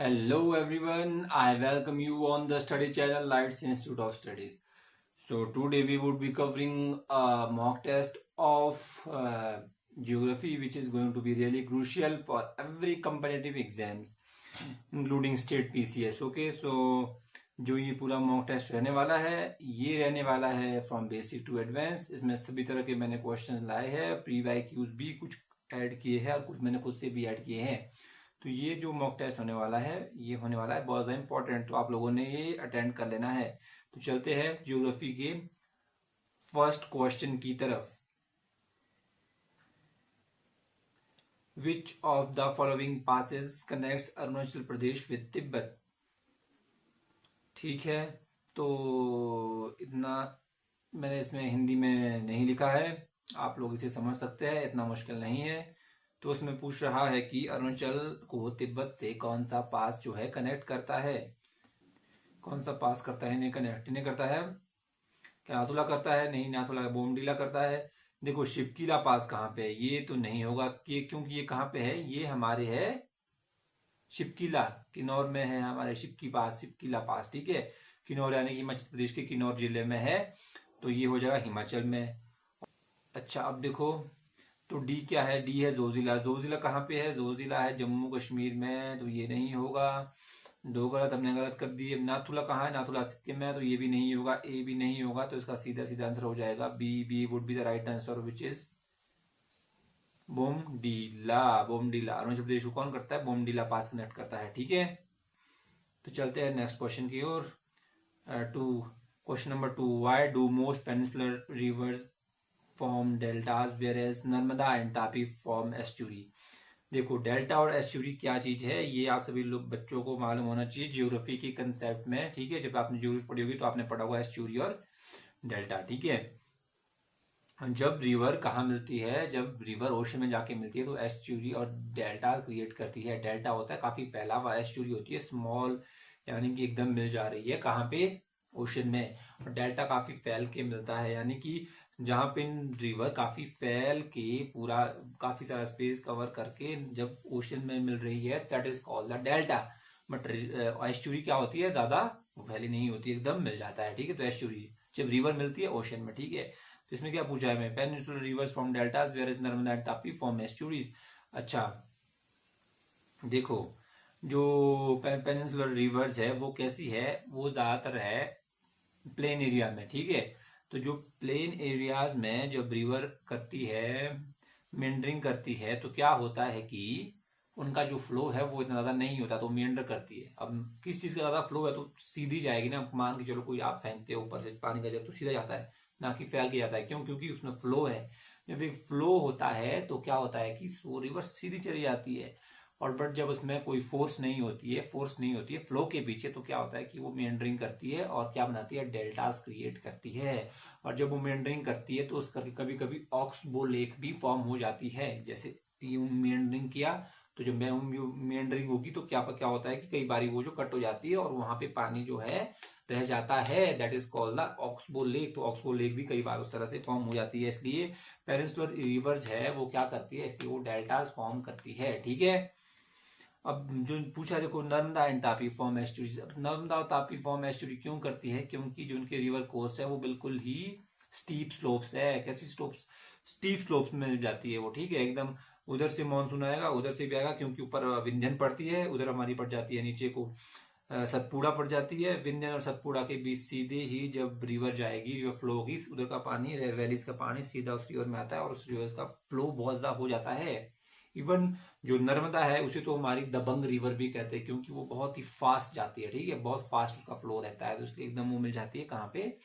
Hello everyone, I welcome you on the study channel Lights Institute of Studies. So today we would be covering a mock test of geography which is going to be really crucial for every competitive exams including state PCS. Okay, so जो ये पूरा mock test रहने वाला है ये रहने वाला है फ्रॉम बेसिक टू एडवांस। इसमें सभी तरह के मैंने क्वेश्चंस लाए हैं, प्री वाईक्यूज भी कुछ ऐड किए हैं और कुछ मैंने खुद से भी ऐड किए हैं। तो ये जो मॉक टेस्ट होने वाला है ये होने वाला है बहुत ज़्यादा इंपॉर्टेंट, तो आप लोगों ने ये अटेंड कर लेना है। तो चलते हैं ज्योग्राफी के फर्स्ट क्वेश्चन की तरफ। विच of the following passes connects Arunachal Pradesh with Tibet. ठीक है, तो इतना मैंने इसमें हिंदी में नहीं लिखा है, आप लोग इसे समझ सकते हैं, इतना मुश्किल नहीं है। तो उसमें पूछ रहा है कि अरुणाचल को तिब्बत से कौन सा पास जो है कनेक्ट करता है, कौन सा पास करता है, नहीं कनेक्ट नहीं करता है। क्या नाथुला करता है? नहीं, नाथुला बोमडीला करता है। देखो शिवकीला पास कहाँ पे है, ये तो नहीं होगा कि क्योंकि ये कहाँ पे है, ये हमारे है शिवकीला, किन्नौर में है हमारे शिवकीला पास। ठीक है, किन्नौर यानी कि हिमाचल प्रदेश के किन्नौर जिले में है, तो ये हो जाएगा हिमाचल में। अच्छा अब देखो, तो डी क्या है? डी है जोजिला। जोजिला कहाँ पे है? जोजिला है जम्मू कश्मीर में, तो ये नहीं होगा। दो गलत हमने गलत कर दिए। नाथुला कहाँ है? नाथुला सिक्किम में, तो ये भी नहीं होगा, ए भी नहीं होगा, तो इसका सीधा सीधा आंसर हो जाएगा B. B would be the right answer which is Bomdila. Bomdila Arunachal Pradesh को कौन करता है? बोमडीला पास कनेक्ट करता है। ठीक है, तो चलते हैं नेक्स्ट क्वेश्चन की ओर। To question number 2, why do most peninsular rivers form deltas whereas Narmada and Tapi form estuary. देखो डेल्टा और एस्चुरी क्या चीज है, ये आप सभी लोग बच्चों को मालूम होना चाहिए ज्योग्राफी के कंसेप्ट में। ठीक है, जब आपने ज्योग्राफी पढ़ी होगी तो आपने पढ़ा होगा एस्चुरी और डेल्टा। ठीक है, जब रिवर कहाँ मिलती है, जब रिवर ओशन में जाके मिलती है तो एस्चुरी और डेल्टा क्रिएट करती है। डेल्टा होता है काफी फैला हुआ, एस्चुरी होती है स्मॉल, यानी कि एकदम मिल जा रही है कहाँ पे? ओशन में। और डेल्टा काफी फैल के मिलता है, यानी कि जहां पे रिवर काफी फैल के पूरा काफी सारा स्पेस कवर करके जब ओशन में मिल रही है, that is called the delta. But estuary क्या होती है? ज्यादा फैली नहीं होती, एकदम मिल जाता है। ठीक है, तो एस्चुरी जब रिवर मिलती है ओशन में। ठीक है, तो इसमें क्या पूछा है? मैं peninsular rivers from deltas where is Narmada and Tapi form estuaries. अच्छा देखो, जो पेनिनसुलर रिवर्स है वो कैसी है? वो ज्यादातर है प्लेन एरिया में। ठीक है, तो जो प्लेन एरियाज में जब रिवर करती है, मेंडरिंग करती है, तो क्या होता है कि उनका जो फ्लो है वो इतना ज्यादा नहीं होता, तो मेंडर करती है। अब किस चीज का ज्यादा फ्लो है तो सीधी जाएगी ना। मान के चलो कोई आप फेंकते हो ऊपर से पानी का जग, तो सीधा जाता है, ना कि फैल के जाता है। क्यों? क्योंकि उसमें फ्लो है। जब एक फ्लो होता है तो क्या होता है कि वो रिवर सीधी चली जाती है। और बट जब उसमें कोई फोर्स नहीं होती है, फ्लो के पीछे, तो क्या होता है कि वो मेंडरिंग करती है और क्या बनाती है? डेल्टास क्रिएट करती है। और जब वो मेंडरिंग करती है तो उस करके कभी कभी ऑक्सबो लेक भी फॉर्म हो जाती है। जैसे मेंडरिंग किया तो जब मेंडरिंग होगी तो क्या क्या होता है कि कई बारी वो जो कट हो जाती है और वहां पे पानी जो है रह जाता है, that is called the oxbow lake. तो ऑक्सबो लेक भी कई बार उस तरह से फॉर्म हो जाती है। इसलिए पेनिनसुलर रिवर्स है वो क्या करती है? इसलिए वो डेल्टास फॉर्म करती है। ठीक है, अब जो पूछा देखो, Narmada and Tapi form estuaries. Narmada और तापी फॉर्म एस्चुरी क्यों करती है? क्योंकि जो उनके रिवर कोर्स है वो बिल्कुल ही स्टीप स्लोप्स है। कैसी स्लोप्स? स्टीप स्लोप्स में जाती है वो। ठीक है, एकदम उधर से मानसून आएगा, उधर से भी आएगा, क्योंकि ऊपर विंध्यन पड़ती है, उधर हमारी पड़ जाती है नीचे को सतपुड़ा पड़ जाती है। विंध्यन और सतपुड़ा के बीच सीधे ही जब रिवर जाएगी, रिवर फ्लो होगी, उधर का पानी, वैलीज का पानी सीधा उस रिवर में आता है और उस रिवर का फ्लो बहुत ज्यादा हो जाता है। इवन जो नर्मदा है उसे तो हमारी दबंग रिवर भी कहते हैं, क्योंकि वो बहुत ही फास्ट जाती है। ठीक है, बहुत फास्ट उसका फ्लो रहता है, तो इसलिए एकदम वो मिल जाती है कहाँ पे?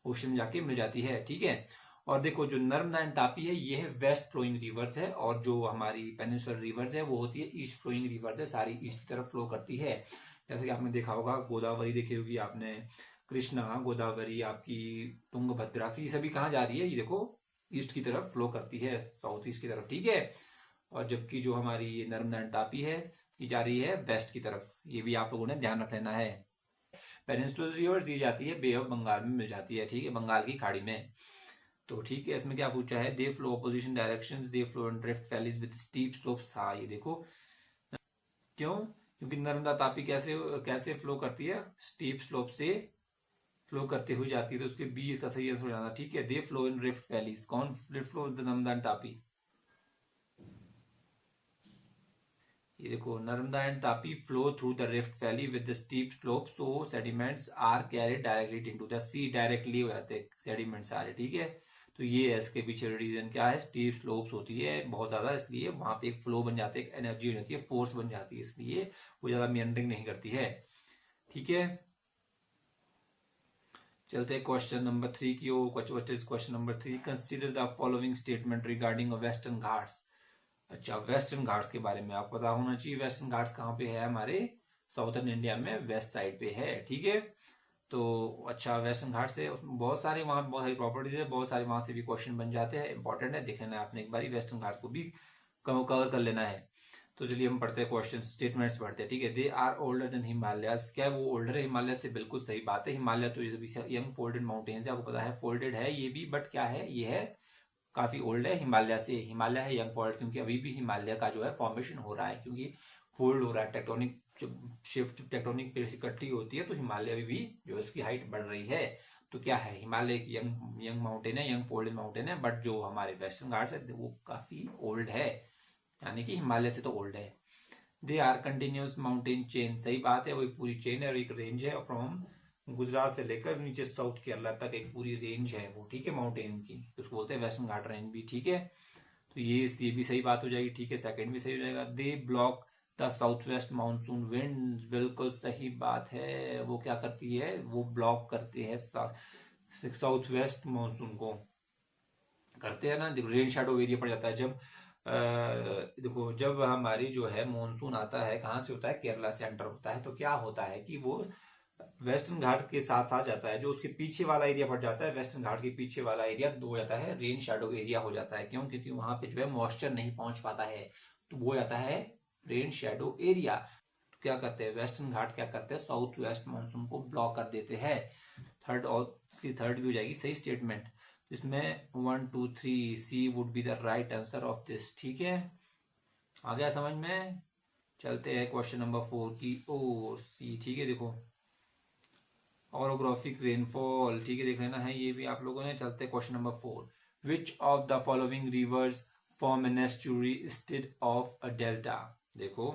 ओशन में जाके मिल जाती है। ठीक है, और देखो जो नर्मदा एंड तापी है ये है वेस्ट फ्लोइंग रिवर्स है, और जो हमारी पेनिनसुलर रिवर्स है वो होती है ईस्ट फ्लोइंग रिवर्स है, सारी ईस्ट की तरफ फ्लो करती है। जैसे कि आपने देखा होगा, गोदावरी देखी होगी आपने, कृष्णा, गोदावरी, आपकी तुंगभद्रा, ये सभी कहाँ जा रही है? ये देखो ईस्ट की तरफ फ्लो करती है, साउथ ईस्ट की तरफ। ठीक है, और जबकि जो हमारी ये नर्मदा एंड तापी है ये जा रही है वेस्ट की तरफ। ये भी आप लोगों ने ध्यान रख लेना है। पेनिनसुलर रिवर दी जाती है बे ऑफ बंगाल में मिल जाती है। ठीक है, बंगाल की खाड़ी में। तो ठीक है, इसमें क्या पूछा है? They flow opposition directions, they flow in drift valleys with steep slopes. हाँ ये देखो, क्यों? क्योंकि नर्मदा तापी कैसे कैसे फ्लो करती है, स्टीप स्लोप से फ्लो करते हुए जाती है, तो उसके बी इसका सही आंसर हो जाना। ठीक है, they flow in rift valleys. कौन फ्लो नर्मदा एंड तापी? ये देखो, Narmada and Tapi flow through the rift valley with the steep slope, so sediments are carried directly into the sea. Directly हो जाते हैं सेडिमेंट्स सारे। ठीक है, तो ये है इसके पीछे रीजन क्या है, स्टीप स्लोप्स होती है बहुत ज्यादा, इसलिए वहां पे एक फ्लो बन जाते हैं, एक एनर्जी हो जाती है, फोर्स बन जाती है, इसलिए वो ज्यादा मियंडरिंग नहीं करती है। ठीक है, चलते हैं क्वेश्चन नंबर 3 की ओर। What is question number 3? Consider the following statement regarding western Ghats. अच्छा, वेस्टर्न घाट्स के बारे में आपको पता होना चाहिए। वेस्टर्न घाट्स कहाँ पे है? हमारे साउथर्न इंडिया में वेस्ट साइड पे है। ठीक है, तो अच्छा, वेस्टर्न घाट से बहुत सारे वहां बहुत सारी प्रॉपर्टीज है, बहुत सारे वहां से भी क्वेश्चन बन जाते हैं। इंपॉर्टेंट है, देख लेना है आपने एक बार, वेस्टर्न घाट को भी कवर कर लेना है। तो चलिए हम पढ़ते हैं क्वेश्चन, स्टेटमेंट्स पढ़ते हैं। ठीक है, they are older than Himalayas. क्या वो ओल्डर है हिमालय से? बिल्कुल सही बात है। हिमालय तो ये यंग फोल्डेड माउंटेन्स है, आपको पता है, फोल्डेड है ये भी, बट क्या है, ये है काफी ओल्ड है हिमालय से। हिमालय है यंग फोल्ड, क्योंकि अभी भी हिमालय का जो है फॉर्मेशन हो रहा है, क्योंकि फोल्ड हो रहा है, टेक्टोनिक शिफ्ट, टेक्टोनिक प्लेट्स इकट्ठी होती है, तो हिमालय अभी भी जो है उसकी हाइट बढ़ रही है। तो क्या है, हिमालय एक यंग माउंटेन है, यंग फोल्डेड माउंटेन है, बट जो हमारे वेस्टर्न घाट्स है वो काफी ओल्ड है, यानी कि हिमालय से तो ओल्ड है। They are continuous mountain chain. सही बात है, वो एक पूरी चेन है और एक रेंज है, फ्रॉम गुजरात से लेकर नीचे साउथ केरला तक एक पूरी रेंज है वो। ठीक है, माउंटेन की, तो उसको बोलते हैं वेस्टर्न घाट रेंज भी। ठीक है, तो ये भी सही बात हो जाएगी। ठीक है, सेकंड भी सही हो जाएगा। They block the south west monsoon wind. बिल्कुल सही बात है, वो क्या करती है, वो ब्लॉक करती है साउथ वेस्ट मानसून को, करते हैं ना। देखो, रेन शेडो एरिया पड़ जाता है जब देखो, जब हमारी जो है मॉनसून आता है, कहाँ से होता है, केरला से एंटर होता है, तो क्या होता है कि वो वेस्टर्न घाट के साथ साथ जाता है, जो उसके पीछे वाला एरिया पड़ जाता है, वेस्टर्न घाट के पीछे वाला एरिया दो हो जाता है, रेन शेडो एरिया हो जाता है। क्यों? क्योंकि वहां पे जो है मॉइस्चर नहीं पहुंच पाता है, तो वो जाता है रेन शेडो एरिया। तो क्या करते हैं, वेस्टर्न घाट क्या करते हैं, साउथ वेस्ट मानसून को ब्लॉक कर देते हैं। थर्ड, और इसकी थर्ड भी हो जाएगी सही स्टेटमेंट। इसमें 1 2 3 C would be the right answer of this. ठीक है, आ गया समझ में? चलते हैं क्वेश्चन नंबर 4 की ओर। सी, ठीक है, देखो, ऑरोग्राफिक रेनफॉल। ठीक है, देख लेना है ये भी आप लोगों ने। चलते हैं question number 4। Which of the following rivers form an estuary instead of a delta. देखो,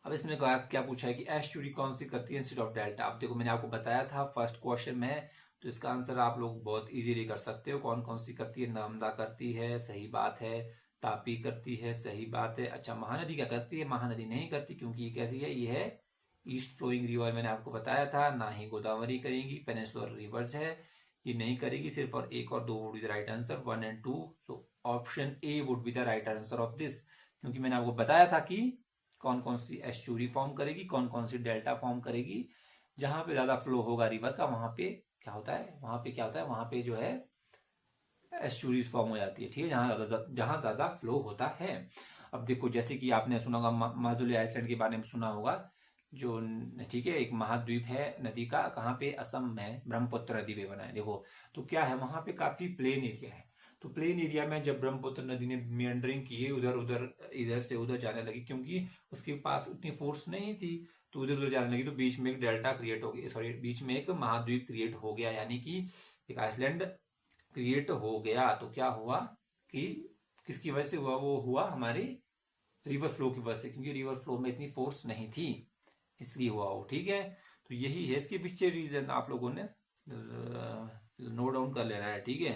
अब इसमें क्या पूछा है कि एस्चुरी कौन सी करती है इंस्टेड ऑफ डेल्टा। अब देखो, मैंने आपको बताया था फर्स्ट क्वेश्चन में, तो इसका आंसर आप लोग बहुत इजीली कर सकते हो। कौन कौन सी करती है? नर्मदा करती है, सही बात है। तापी करती है, सही बात है। अच्छा, महानदी क्या करती है? महानदी नहीं करती, क्योंकि ये कैसी है, ये है ईस्ट फ्लोइंग रिवर, मैंने आपको बताया था। ना ही गोदावरी करेगी, पेनिनसुलर रिवर्स है, ये नहीं करेगी। सिर्फ और एक और दो would be the right answer, 1 और 2। So option A would be the right answer of this, क्योंकि मैंने आपको बताया था कि कौन कौन सी एस्चुरी फॉर्म करेगी, कौन कौन सी डेल्टा फॉर्म करेगी। जहां पे ज्यादा फ्लो होगा रिवर का, वहां पे क्या होता है, वहां पे क्या होता है, वहां पे जो है एस्चुरीज फॉर्म हो जाती है। ठीक है, जहां ज्यादा फ्लो होता है। अब देखो, जैसे कि आपने सुना होगा माजुली आइलैंड के बारे में सुना होगा, जो ठीक है एक महाद्वीप है नदी का, कहाँ पे, असम में ब्रह्मपुत्र नदी पे बना है। देखो, तो क्या है, वहां पे काफी प्लेन एरिया है, तो प्लेन एरिया में जब ब्रह्मपुत्र नदी ने मियंडरिंग की, उधर उधर इधर से उधर जाने लगी, क्योंकि उसके पास उतनी फोर्स नहीं थी, तो उधर उधर जाने लगी, तो बीच में एक डेल्टा क्रिएट हो गया, सॉरी, बीच में एक महाद्वीप क्रिएट हो गया, यानी कि एक आइसलैंड क्रिएट हो गया। तो क्या हुआ कि किसकी वजह से हुआ, वो हुआ हमारी रिवर फ्लो की वजह से, क्योंकि रिवर फ्लो में इतनी फोर्स नहीं थी, इसलिए हुआ वो। ठीक है, तो यही है इसके पीछे रीजन, आप लोगों ने नोट डाउन कर लेना है। ठीक है,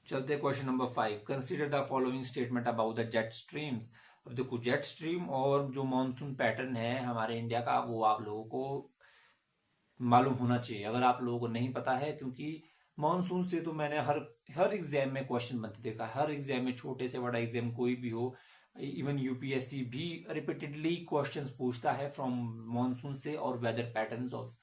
चलते question number 5। Consider the following statement about the jet streams. अब देखो, जेट स्ट्रीम और जो मॉनसून पैटर्न है हमारे इंडिया का, वो आप लोगों को मालूम होना चाहिए, अगर आप लोगों को नहीं पता है, क्योंकि मॉनसून से तो मैंने हर हर एग्जाम में क्वेश्चन बनते देखा, हर एग्जाम में, छोटे से बड़ा एग्जाम कोई भी हो, इवन यूपीएससी भी रिपीटेडली क्वेश्चंस पूछता है फ्रॉम मॉनसून से और वेदर पैटर्न्स ऑफ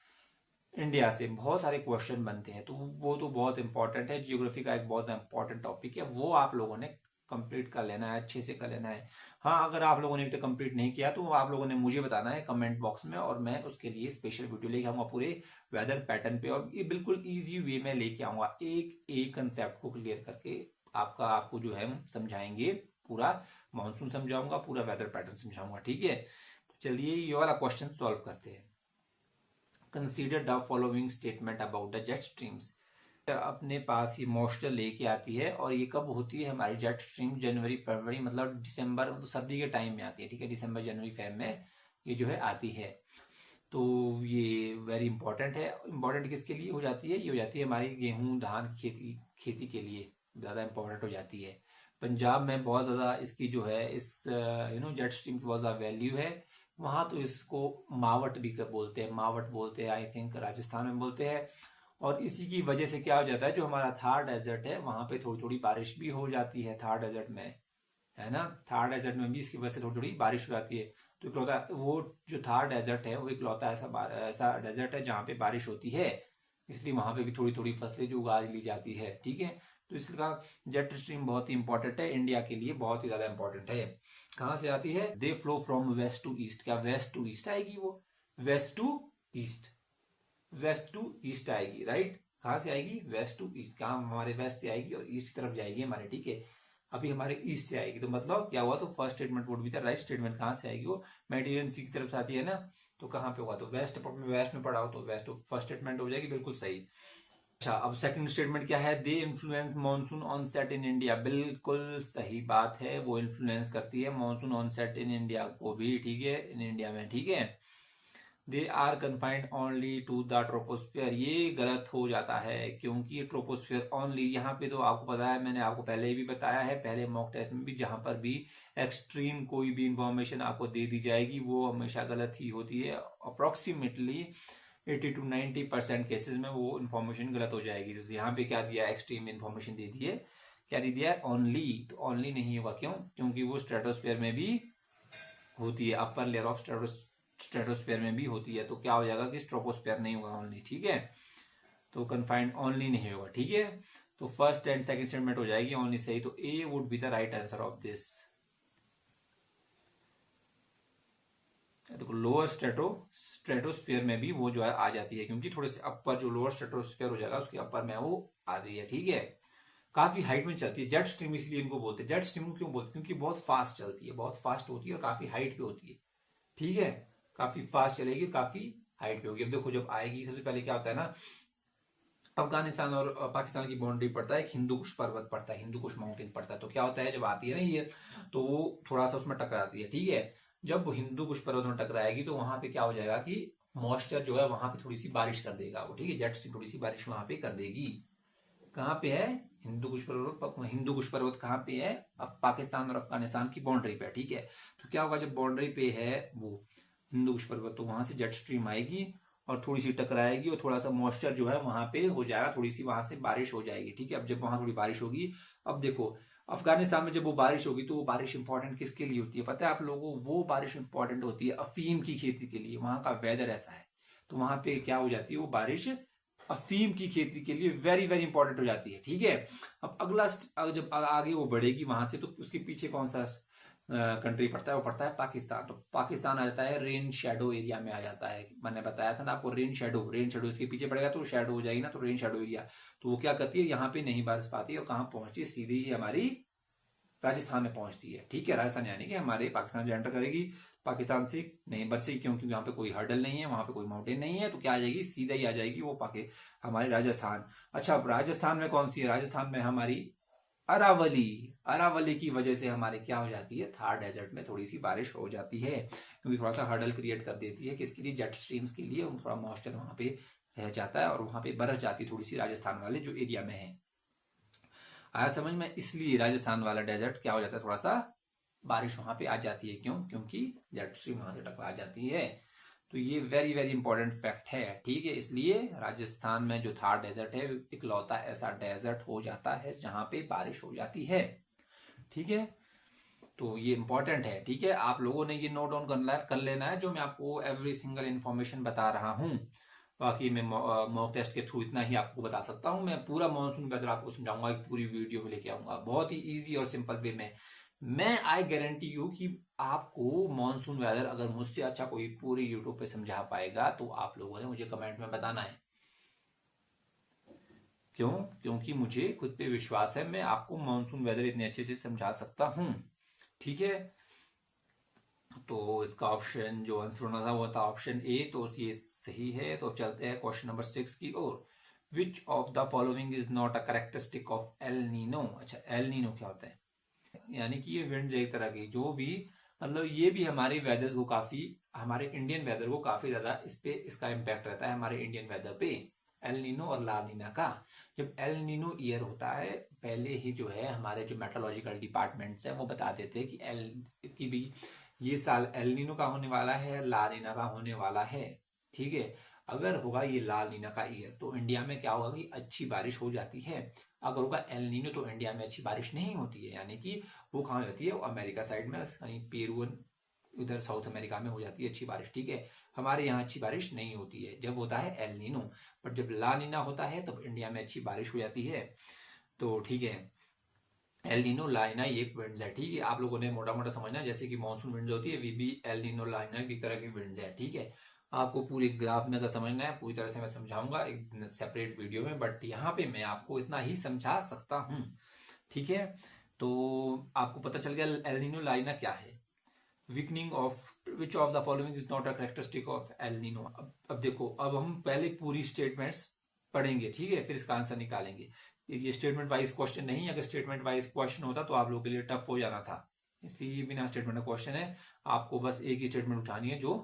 इंडिया से, बहुत सारे क्वेश्चन बनते हैं। तो वो तो बहुत इंपॉर्टेंट है, जियोग्राफी का एक बहुत इंपॉर्टेंट टॉपिक है, वो आप लोगों ने कंप्लीट कर लेना है, अच्छे से कर लेना है। हाँ, अगर आप लोगों ने अभी तक कंप्लीट नहीं किया, तो आप लोगों ने मुझे बताना है कमेंट बॉक्स में, और मैं उसके लिए स्पेशल वीडियो लेके आऊंगा पूरे वेदर पैटर्न पे, और ये बिल्कुल इजी वे में लेके आऊंगा, एक एक कंसेप्ट को क्लियर करके आपको जो है समझाएंगे पूरा मानसून समझाऊंगा, पूरा वेदर पैटर्न समझाऊंगा, ठीक है। तो चलिए ये वाला क्वेश्चन सॉल्व करते हैं। Consider the following statement about the jet streams. अपने पास ये मॉइस्चर लेके आती है, और ये कब होती है हमारी जेट स्ट्रीम? जनवरी फरवरी, मतलब दिसंबर, मतलब सर्दी के टाइम में आती है, ठीक है। दिसंबर जनवरी फेब में ये जो है आती है। तो ये वेरी इंपॉर्टेंट है। इंपॉर्टेंट किसके लिए हो जाती है? ये हो जाती है हमारी गेहूं धान की खेती के लिए ज़्यादा इंपॉर्टेंट हो जाती है। पंजाब में बहुत ज़्यादा इसकी जो है इस जेट स्ट्रीम की बहुत ज़्यादा वैल्यू है। वहाँ तो इसको मावट भी बोलते हैं, मावट बोलते हैं, आई थिंक राजस्थान में बोलते हैं। और इसी की वजह से क्या हो जाता है, जो हमारा थार डेजर्ट है वहां पे थोड़ी थोड़ी बारिश भी हो जाती है थार डेजर्ट में, है ना। थार डेजर्ट में भी इसकी वजह से थोड़ी थोड़ी बारिश हो जाती है। तो इकलौता वो जो थार डेजर्ट है वो इकलौता ऐसा डेजर्ट है जहाँ पे बारिश होती है, इसलिए वहां पे भी थोड़ी थोड़ी फसलें जो उगा ली जाती है, ठीक है। तो इसका जेट स्ट्रीम बहुत ही इंपॉर्टेंट है, इंडिया के लिए बहुत ही ज्यादा इंपॉर्टेंट है। कहाँ से आती है? They flow from west to east. क्या वेस्ट टू ईस्ट आएगी वो? West to east, west to east आएगी, राइट। कहां से आएगी? West to east. कहां? हमारे वेस्ट से आएगी और ईस्ट की तरफ जाएगी हमारे, ठीक है। अभी हमारे ईस्ट से आएगी, तो मतलब क्या हुआ? तो first statement would be the right statement. कहां से आएगी वो? मेडिटेरियन सी की तरफ से आती है ना, तो कहां पे हुआ? तो वेस्ट में पढ़ा हो तो वेस्ट, तो फर्स्ट स्टेटमेंट हो जाएगी, बिल्कुल सही। अच्छा, अब सेकंड स्टेटमेंट क्या है? They influence monsoon onset in India. बिल्कुल सही बात है, वो इन्फ्लुएंस करती है मॉनसून ऑनसेट इन इंडिया को भी, ठीक है, इन इंडिया में, ठीक है। They are confined only to the troposphere. ये गलत हो जाता है, क्योंकि ट्रोपोस्फियर ओनली, यहाँ पे तो आपको पता है, मैंने आपको पहले ही भी बताया है, पहले मॉक टेस्ट में भी, जहां पर भी एक्सट्रीम कोई भी इंफॉर्मेशन आपको दे दी जाएगी वो हमेशा गलत ही होती है। अप्रोक्सीमेटली 80 to 90% केसेस में वो इन्फॉर्मेशन गलत हो जाएगी। तो यहाँ पे क्या दिया? एक्सट्रीम इन्फॉर्मेशन दे दी है। क्या दे दिया? ओनली। तो ओनली नहीं होगा, क्यों? क्योंकि वो स्ट्रेटोस्फेयर में भी होती है, अपर लेयर ऑफ स्ट्रेटोस्फेयर में भी होती है। तो क्या हो जाएगा कि स्ट्रोपोस्फेयर नहीं होगा, ओनली, ठीक है। तो कन्फाइंड ओनली नहीं होगा, ठीक है। तो फर्स्ट एंड सेकंड स्टेटमेंट हो जाएगी ओनली सही, तो A would be the right answer of this. देखो लोअर स्ट्रेटोस्फेयर में भी वो जो है आ जाती है, क्योंकि थोड़े से अपर जो लोअर स्ट्रेटोस्फेयर हो जाएगा उसके अपर में वो आ रही है, ठीक है। काफी हाइट में चलती है जेट स्ट्रीम, इसलिए इनको बोलते हैं जेट स्ट्रीम। क्यों बोलते हैं? क्योंकि बहुत फास्ट चलती है, बहुत फास्ट होती है और काफी हाइट पे होती है, ठीक है। काफी फास्ट चलेगी, काफी हाइट पे होगी। अब देखो जब आएगी, सबसे पहले क्या होता है ना, अफगानिस्तान और पाकिस्तान की बाउंड्री पड़ता है, एक हिंदू कुश पर्वत पड़ता है, हिंदू कुश माउंटेन पड़ता है। तो क्या होता है जब आती है ना ये, तो वो थोड़ा सा उसमें टकराती है, ठीक है। जब हिंदू कुश पर्वत में टकराएगी तो वहां पे क्या हो जाएगा कि मॉइस्चर जो है वहां पे थोड़ी सी बारिश कर देगा वो, ठीक है। जेट से थोड़ी सी बारिश वहां पे कर देगी। कहाँ पे है? हिंदू कुश पर्वत। हिंदू कुश पर्वत कहाँ पे है? अब पाकिस्तान और अफगानिस्तान की बाउंड्री पे, ठीक है। तो क्या होगा जब बाउंड्री पे है वो हिंदू कुश पर्वत, तो वहां से जेट स्ट्रीम आएगी और थोड़ी सी टकराएगी और थोड़ा सा मॉइस्चर जो है वहां पे हो जाएगा, थोड़ी सी वहां से बारिश हो जाएगी, ठीक है। अब जब वहां थोड़ी बारिश होगी, अब देखो अफगानिस्तान में जब वो बारिश होगी तो वो बारिश इंपॉर्टेंट किसके लिए होती है पता है आप लोगों को? वो बारिश इंपॉर्टेंट होती है अफीम की खेती के लिए, वहां का वेदर ऐसा है। तो वहां पे क्या हो जाती है वो बारिश अफीम की खेती के लिए वेरी वेरी इंपॉर्टेंट हो जाती है, ठीक है। अब अगला जब आगे वो बढ़ेगी वहां से, तो उसके पीछे कौन सा कंट्री पड़ता है? वो पड़ता है पाकिस्तान। तो पाकिस्तान आ जाता है रेन शेडो एरिया में आ जाता है। मैंने बताया था ना आपको, रेन शेडो इसके पीछे पड़ेगा तो शेडो हो जाएगी ना, तो रेन शेडो एरिया। तो वो क्या करती है, यहाँ पे नहीं बरस पाती और कहाँ पहुंचती है? सीधे ही हमारी राजस्थान में पहुंचती है, ठीक है। राजस्थान यानी कि हमारे पाकिस्तान जो एंटर करेगी, पाकिस्तान से नहीं बरसेगी, क्योंकि यहाँ पे कोई हर्डल नहीं है, वहां पे कोई माउंटेन नहीं है। तो क्या आ जाएगी? सीधा ही आ जाएगी वो हमारे राजस्थान। अच्छा, अब राजस्थान में कौन सी है? राजस्थान में हमारी अरावली। अरावली की वजह से हमारे क्या हो जाती है? थार डेजर्ट में थोड़ी सी बारिश हो जाती है, क्योंकि थोड़ा सा हर्डल क्रिएट कर देती है किसके लिए? जेट स्ट्रीम्स के लिए। थोड़ा मॉइस्चर वहां पे रह जाता है और वहां पे बरस जाती है थोड़ी सी, राजस्थान वाले जो एरिया में है। आया समझ में? इसलिए राजस्थान वाला डेजर्ट क्या हो जाता है? थोड़ा सा बारिश वहां पे आ जाती है, क्यों? क्योंकि जेट स्ट्रीम वहां से टकरा जाती है। तो ये वेरी वेरी इंपॉर्टेंट फैक्ट है, ठीक है। इसलिए राजस्थान में जो थार डेजर्ट है इकलौता ऐसा डेजर्ट हो जाता है जहां पे बारिश हो जाती है, ठीक है। तो ये इंपॉर्टेंट है, ठीक है। आप लोगों ने ये नोट डाउन कर लेना है, जो मैं आपको एवरी सिंगल इन्फॉर्मेशन बता रहा हूं। बाकी मैं मॉक टेस्ट के थ्रू इतना ही आपको बता सकता हूं। मैं पूरा मानसून वेदर आपको समझाऊंगा, एक पूरी वीडियो में लेके आऊंगा, बहुत ही इजी और सिंपल वे में। मैं आई गारंटी यू कि आपको मानसून वेदर अगर मुझसे अच्छा कोई पूरी यूट्यूब पे समझा पाएगा, तो आप लोगों ने मुझे कमेंट में बताना है। क्यों? क्योंकि मुझे खुद पे विश्वास है, मैं आपको मानसून वेदर इतने अच्छे से समझा सकता हूं। ठीक है, तो इसका ऑप्शन जो आंसर होना था वो था ऑप्शन ए, तो ये सही है। तो चलते हैं क्वेश्चन नंबर 6 की ओर। Which of the following is not a characteristic of El Nino. अच्छा, एल नीनो क्या होता है? यानी कि ये विंड एक तरह की जो भी, मतलब ये भी हमारे वेदर को काफी, हमारे इंडियन वेदर को काफी ज्यादा इस पे इसका इम्पैक्ट रहता है हमारे इंडियन वेदर पे, एल नीनो और ला नीना का। जब एल नीनो ईयर होता है, पहले ही जो है हमारे जो मेट्रोलॉजिकल डिपार्टमेंट्स है वो बता देते हैं कि एल की भी ये साल एल नीनो का होने वाला है, ला नीना का होने वाला है। ठीक है, अगर होगा ये ला नीना का ईयर तो इंडिया में क्या होगा कि अच्छी बारिश हो जाती है। अगर होगा एल नीनो तो इंडिया में अच्छी बारिश नहीं होती है, यानी कि वो कहाँ होती है, वो अमेरिका साइड में कहीं पेरू, उधर साउथ अमेरिका में हो जाती है अच्छी बारिश। ठीक है, हमारे यहाँ अच्छी बारिश नहीं होती है जब होता है एल नीनो, पर जब ला नीना होता है तब इंडिया में अच्छी बारिश हो जाती है। तो ठीक है, एल नीनो ला नीना ये विंड्स है। ठीक है, आप लोगों ने मोटा मोटा समझना है, जैसे कि मानसून विंड्स होती है वी भी एल नीनो ला नीना एक तरह की विंड्स है। ठीक है, आपको पूरी ग्राफ में अगर समझना है पूरी तरह से मैं समझाऊंगा एक सेपरेट वीडियो में, बट यहाँ पे मैं आपको इतना ही समझा सकता हूँ। ठीक है, तो आपको पता चल गया एल नीनो ला नीना क्या है। Weakening of which of the following is not a characteristic of El Nino. अब देखो, अब हम पहले पूरी स्टेटमेंट्स पढ़ेंगे, ठीक है, फिर इसका आंसर निकालेंगे। ये स्टेटमेंट वाइज क्वेश्चन नहीं है, अगर स्टेटमेंट वाइज क्वेश्चन होता तो आप लोगों के लिए टफ हो जाना था, इसलिए ये बिना स्टेटमेंट का क्वेश्चन है। आपको बस एक ही स्टेटमेंट उठानी है जो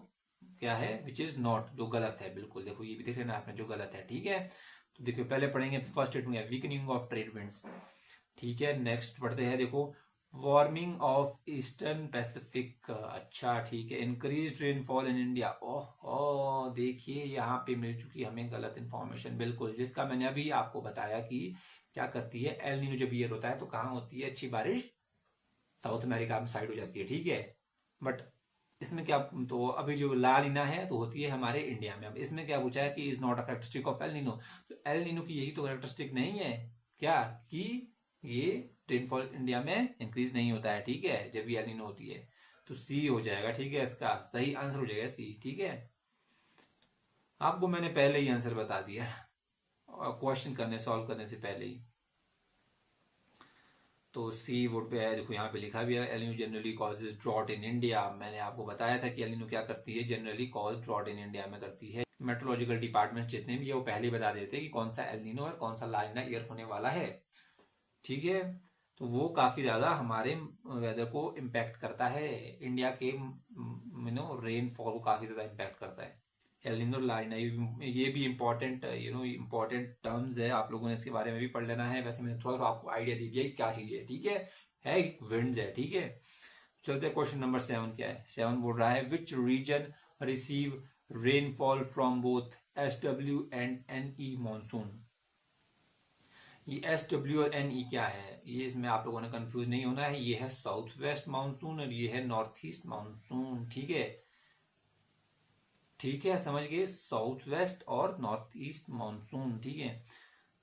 क्या है, विच इज नॉट, जो गलत है। बिल्कुल देखो, ये भी देख लेना आपने जो गलत है। ठीक है, तो देखो पहले पढ़ेंगे फर्स्ट स्टेटमेंट है वीकनिंग ऑफ ट्रेड विंड्स। ठीक है, नेक्स्ट पढ़ते हैं, देखो वार्मिंग ऑफ ईस्टर्न पैसिफिक। अच्छा ठीक है, इंक्रीज रेनफॉल इन इंडिया। ओह देखिए यहाँ पे मिल चुकी हमें गलत इंफॉर्मेशन, बिल्कुल जिसका मैंने अभी आपको बताया कि क्या करती है, एल नीनो जब ईयर होता है तो कहाँ होती है अच्छी बारिश, साउथ अमेरिका में साइड हो जाती है। ठीक है, बट इसमें क्या, तो अभी जो ला नीना है तो होती है हमारे इंडिया में। अब इसमें क्या पूछा है कि is not a characteristic of El Nino, तो एल नीनो की यही तो कैरेक्टरिस्टिक नहीं है क्या, कि ये रेनफॉल इंडिया में इंक्रीज नहीं होता है। ठीक है, जब भी एल नीनो होती है, तो सी हो जाएगा। ठीक है, इसका सही आंसर हो जाएगा सी। ठीक है, आपको मैंने पहले ही आंसर बता दिया क्वेश्चन करने सॉल्व करने से पहले ही। तो सी वुड पे है, देखो यहाँ पे लिखा भी है El Nino generally causes drought in India. मैंने आपको बताया था कि एल नीनो क्या करती है, generally cause drought in India में करती है। मेट्रोलॉजिकल डिपार्टमेंट जितने भी है वो पहले ही बता देते हैं कि कौन सा एल नीनो और कौन सा ला नीना ईयर होने वाला है। ठीक है, तो वो काफी ज्यादा हमारे वेदर को इम्पैक्ट करता है, इंडिया के रेनफॉल को काफी ज्यादा इम्पैक्ट करता है एल नीनो ला नीना। ये भी इम्पोर्टेंट इम्पोर्टेंट टर्म्स है, आप लोगों ने इसके बारे में भी पढ़ लेना है। वैसे मैंने थोड़ा थोड़ा आपको आइडिया दे दिया कि क्या चीज है। ठीक है विंड्स है। ठीक है, चलते हैं क्वेश्चन नंबर 7 क्या है। 7 बोल रहा है which region receive rainfall from both SW and NE monsoon. ये SW और NE क्या है, ये इसमें आप लोगों ने कंफ्यूज नहीं होना है। ये है साउथ वेस्ट मानसून और ये है नॉर्थ ईस्ट मानसून। ठीक है, ठीक है, समझ गए, साउथ वेस्ट और नॉर्थ ईस्ट मानसून। ठीक है,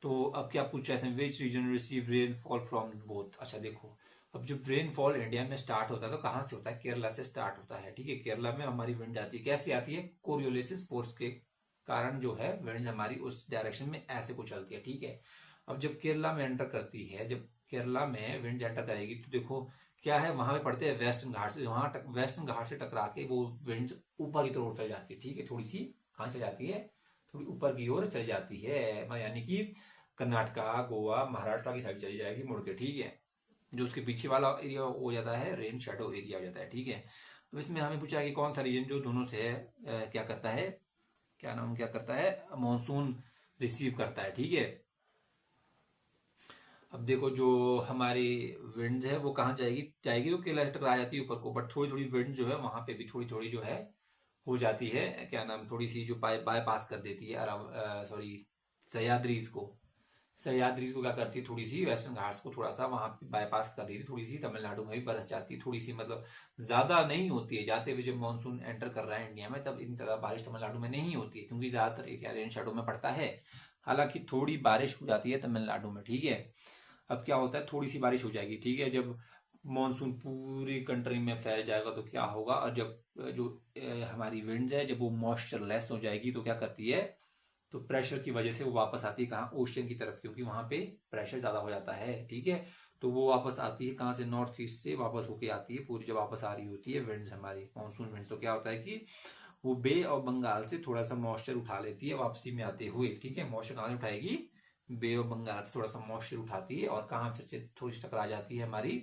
तो अब क्या पूछा है, which region receive rainfall from both. अच्छा देखो, अब जब रेनफॉल इंडिया में स्टार्ट होता है तो कहाँ से होता है, केरला से स्टार्ट होता है। ठीक है, केरला में हमारी विंड आती है, कैसे आती है, कोरियोलिसिस फोर्स के कारण जो है विंड हमारी उस डायरेक्शन में ऐसे को चलती है। ठीक है, अब जब केरला में एंटर करती है, जब केरला में विंड एंटर करेगी तो देखो क्या है, वहां पे पड़ते हैं वेस्टर्न घाट से, वहां वेस्टर्न घाट से टकरा के वो विंड ऊपर की तरफ चल जाती है। ठीक है, थोड़ी सी कहाँ चल जाती है, थोड़ी ऊपर की ओर चल जाती है, यानी कि कर्नाटका गोवा महाराष्ट्र की साइड चली जाएगी मुड़ के। ठीक है, जो उसके पीछे वाला एरिया हो जाता है रेन शेडो एरिया हो जाता है। ठीक है, अब इसमें हमें पूछा है कि कौन सा रीजन जो दोनों से है क्या करता है, क्या करता है, मानसून रिसीव करता है। ठीक है, अब देखो जो हमारी विंड्स है वो कहाँ जाएगी तो केरला से टकरा जाती है ऊपर को, बट थोड़ी थोड़ी विंड जो है वहां पे भी थोड़ी थोड़ी जो है हो जाती है, क्या नाम, थोड़ी सी जो बाईपास कर देती है सॉरी सह्याद्रीज को। सह्याद्री को क्या करती है, थोड़ी सी वेस्टर्न घाट्स को थोड़ा सा वहां पे बाईपास कर देती है, थोड़ी सी तमिलनाडु में भी बरस जाती है, थोड़ी सी मतलब ज्यादा नहीं होती है। जाते हुए जब मानसून एंटर कर रहा है इंडिया में तब इन ज्यादा बारिश तमिलनाडु में नहीं होती है, क्योंकि ज्यादातर एरिया रेन शेडो में पड़ता है। हालांकि थोड़ी बारिश हो जाती है तमिलनाडु में। ठीक है, अब क्या होता है, थोड़ी सी बारिश हो जाएगी। ठीक है, जब मानसून पूरी कंट्री में फैल जाएगा तो क्या होगा, और जब जो हमारी विंड्स है जब वो मॉइस्चरलेस हो जाएगी तो क्या करती है, तो प्रेशर की वजह से वो वापस आती है कहाँ, ओशियन की तरफ, क्योंकि वहां पे प्रेशर ज्यादा हो जाता है। ठीक है, तो वो वापस आती है कहाँ से, नॉर्थ ईस्ट से वापस होके आती है पूरी, जब वापस आ रही होती है विंड्स हमारी मानसून विंड्स, तो क्या होता है कि वो बे ऑफ बंगाल से थोड़ा सा मॉइस्चर उठा लेती है वापसी में आते हुए, ठीक है। मॉइस्चर कहाँ से उठाएगी, बे ऑफ बंगाल से थोड़ा सा मॉइस्चर उठाती है और कहाँ फिर से थोड़ी सी टकरा जाती है हमारी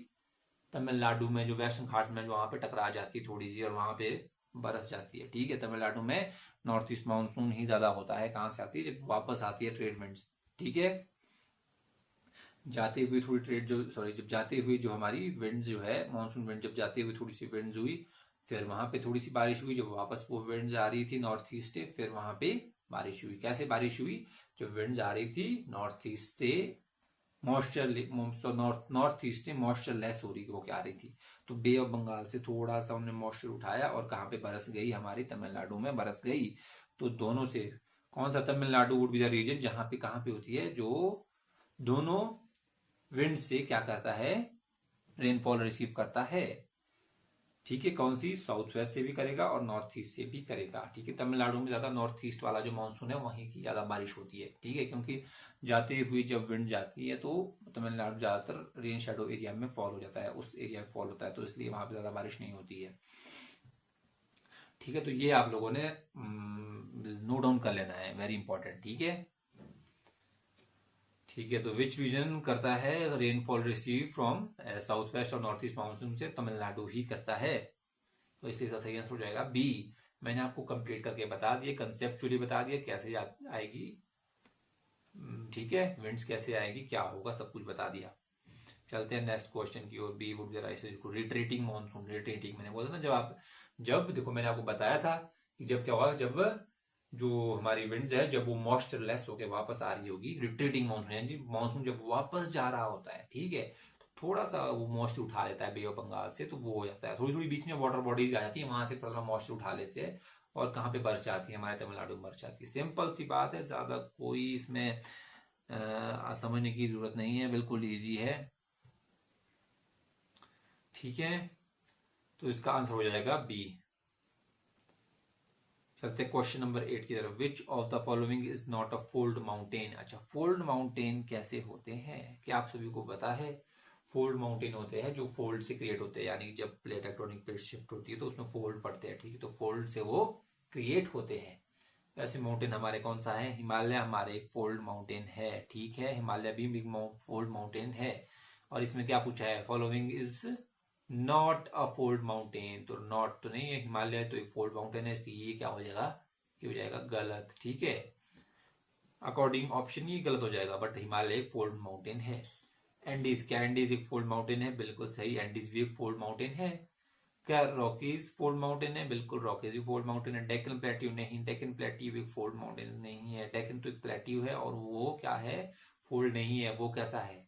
तमिलनाडु में, जो वेस्टर्न घाट्स में, जो वहां पे टकरा जाती है थोड़ी सी और वहां पे बरस जाती है, ठीक है। तमिलनाडु में नॉर्थ ईस्ट मानसून ही ज्यादा होता है, कहां से आती है, जब वापस आती है ट्रेड विंड्स, ठीक है। जाते हुए थोड़ी ट्रेड जो सॉरी जब जाते हुए जो हमारी विंड्स जो है मानसून विंड, जब जाते हुए थोड़ी सी विंड्स हुई, फिर वहां पे थोड़ी सी बारिश हुई, जब वापस वो विंड्स आ रही थी नॉर्थ ईस्ट से, फिर वहां पे बारिश हुई। कैसे बारिश हुई, जब विंड्स आ रही थी नॉर्थ ईस्ट से, मॉइस्चर नॉर्थ ईस्ट से मॉइस्चर लेस हो रही होके आ रही थी, तो बे ऑफ बंगाल से थोड़ा सा उन्होंने मॉइस्चर उठाया और कहाँ पे बरस गई, हमारी तमिलनाडु में बरस गई। तो दोनों से कौन सा, Tamil Nadu would be the reason जहां पे कहाँ पे होती है, जो दोनों विंड से क्या करता है, रेनफॉल रिसीव करता है, ठीक है। कौन सी, साउथ वेस्ट से भी करेगा और नॉर्थ ईस्ट से भी करेगा, ठीक है। तमिलनाडु में ज्यादा नॉर्थ ईस्ट वाला जो मानसून है वहीं की ज्यादा बारिश होती है, ठीक है, क्योंकि जाते हुए जब विंड जाती है तो तमिलनाडु ज्यादातर रेन शेडो एरिया में फॉल हो जाता है, उस एरिया में फॉल होता है, तो इसलिए वहां पे ज्यादा बारिश नहीं होती है, ठीक है। तो ये आप लोगों ने नोट डाउन कर लेना है, वेरी इंपॉर्टेंट, ठीक है। ठीक है, तो विच रीजन करता है rainfall receive from south west और नॉर्थ ईस्ट मानसून से, तमिलनाडु ही करता है, तो इसलिए इसका सही आंसर हो जाएगा बी। मैंने आपको कंप्लीट करके बता दिया, कंसेप्चुअली बता दिया कैसे आएगी, ठीक है, विंड्स कैसे आएगी, क्या होगा, सब कुछ बता दिया। चलते हैं नेक्स्ट क्वेश्चन की ओर, बी वुड बी राइट, इसको रिट्रीटिंग मानसून, रिट्रीटिंग मैंने बोला ना, जब देखो मैंने आपको बताया था कि जब क्या होगा, जब जो हमारी विंड्स है जब वो मॉइस्चरलेस होके वापस आ रही होगी, रिट्रीटिंग मानसून यानी मानसून जब वापस जा रहा होता है, ठीक है, तो थोड़ा सा वो मॉइस्चर उठा लेता है बे ऑफ बंगाल से, तो वो हो जाता है, थोड़ी थोड़ी बीच में वाटर बॉडीज आ जाती है, वहां से थोड़ा थोड़ा मॉइस्चर उठा लेते हैं और कहाँ पे बरस जाती है, हमारे तमिलनाडु में बरस जाती है। सिंपल सी बात है, ज्यादा कोई इसमें समझने की जरूरत नहीं है, बिल्कुल इजी है, ठीक है। तो इसका आंसर हो जाएगा बी। चलते क्वेश्चन नंबर 8 की तरफ, विच of the following is not a fold mountain. अच्छा, फोल्ड माउंटेन कैसे होते हैं, क्या आप सभी को पता है। फोल्ड माउंटेन होते हैं जो फोल्ड से क्रिएट होते हैं, यानी कि जब प्लेट टेक्टोनिक प्लेट शिफ्ट होती है तो उसमें फोल्ड पड़ते हैं, ठीक है, तो फोल्ड से वो क्रिएट होते हैं। ऐसे माउंटेन हमारे कौन सा है, हिमालय हमारे एक फोल्ड माउंटेन है, ठीक है, हिमालय भी बिग फोल्ड माउंटेन है। और इसमें क्या पूछा है, following is not a fold mountain, तो नॉट तो नहीं है, हिमालय तो एक फोल्ड माउंटेन है, इसलिए ये क्या हो जाएगा, ये हो जाएगा गलत, ठीक है। अकॉर्डिंग ऑप्शन ये गलत हो जाएगा, बट हिमालय एक फोल्ड माउंटेन है। एंडीज, क्या एंडीज एक फोल्ड माउंटेन है, बिल्कुल सही, एंडीज भी एक फोल्ड माउंटेन है। क्या रॉकीज फोल्ड माउंटेन है, बिल्कुल रॉकीज भी फोल्ड माउंटेन है। डेक्कन प्लेट्यू नहीं, डेक्कन प्लेट्यू एक फोल्ड माउंटेन नहीं है, डेक्कन तो एक प्लेट्यू है और वो क्या है, फोल्ड नहीं है। वो कैसा है,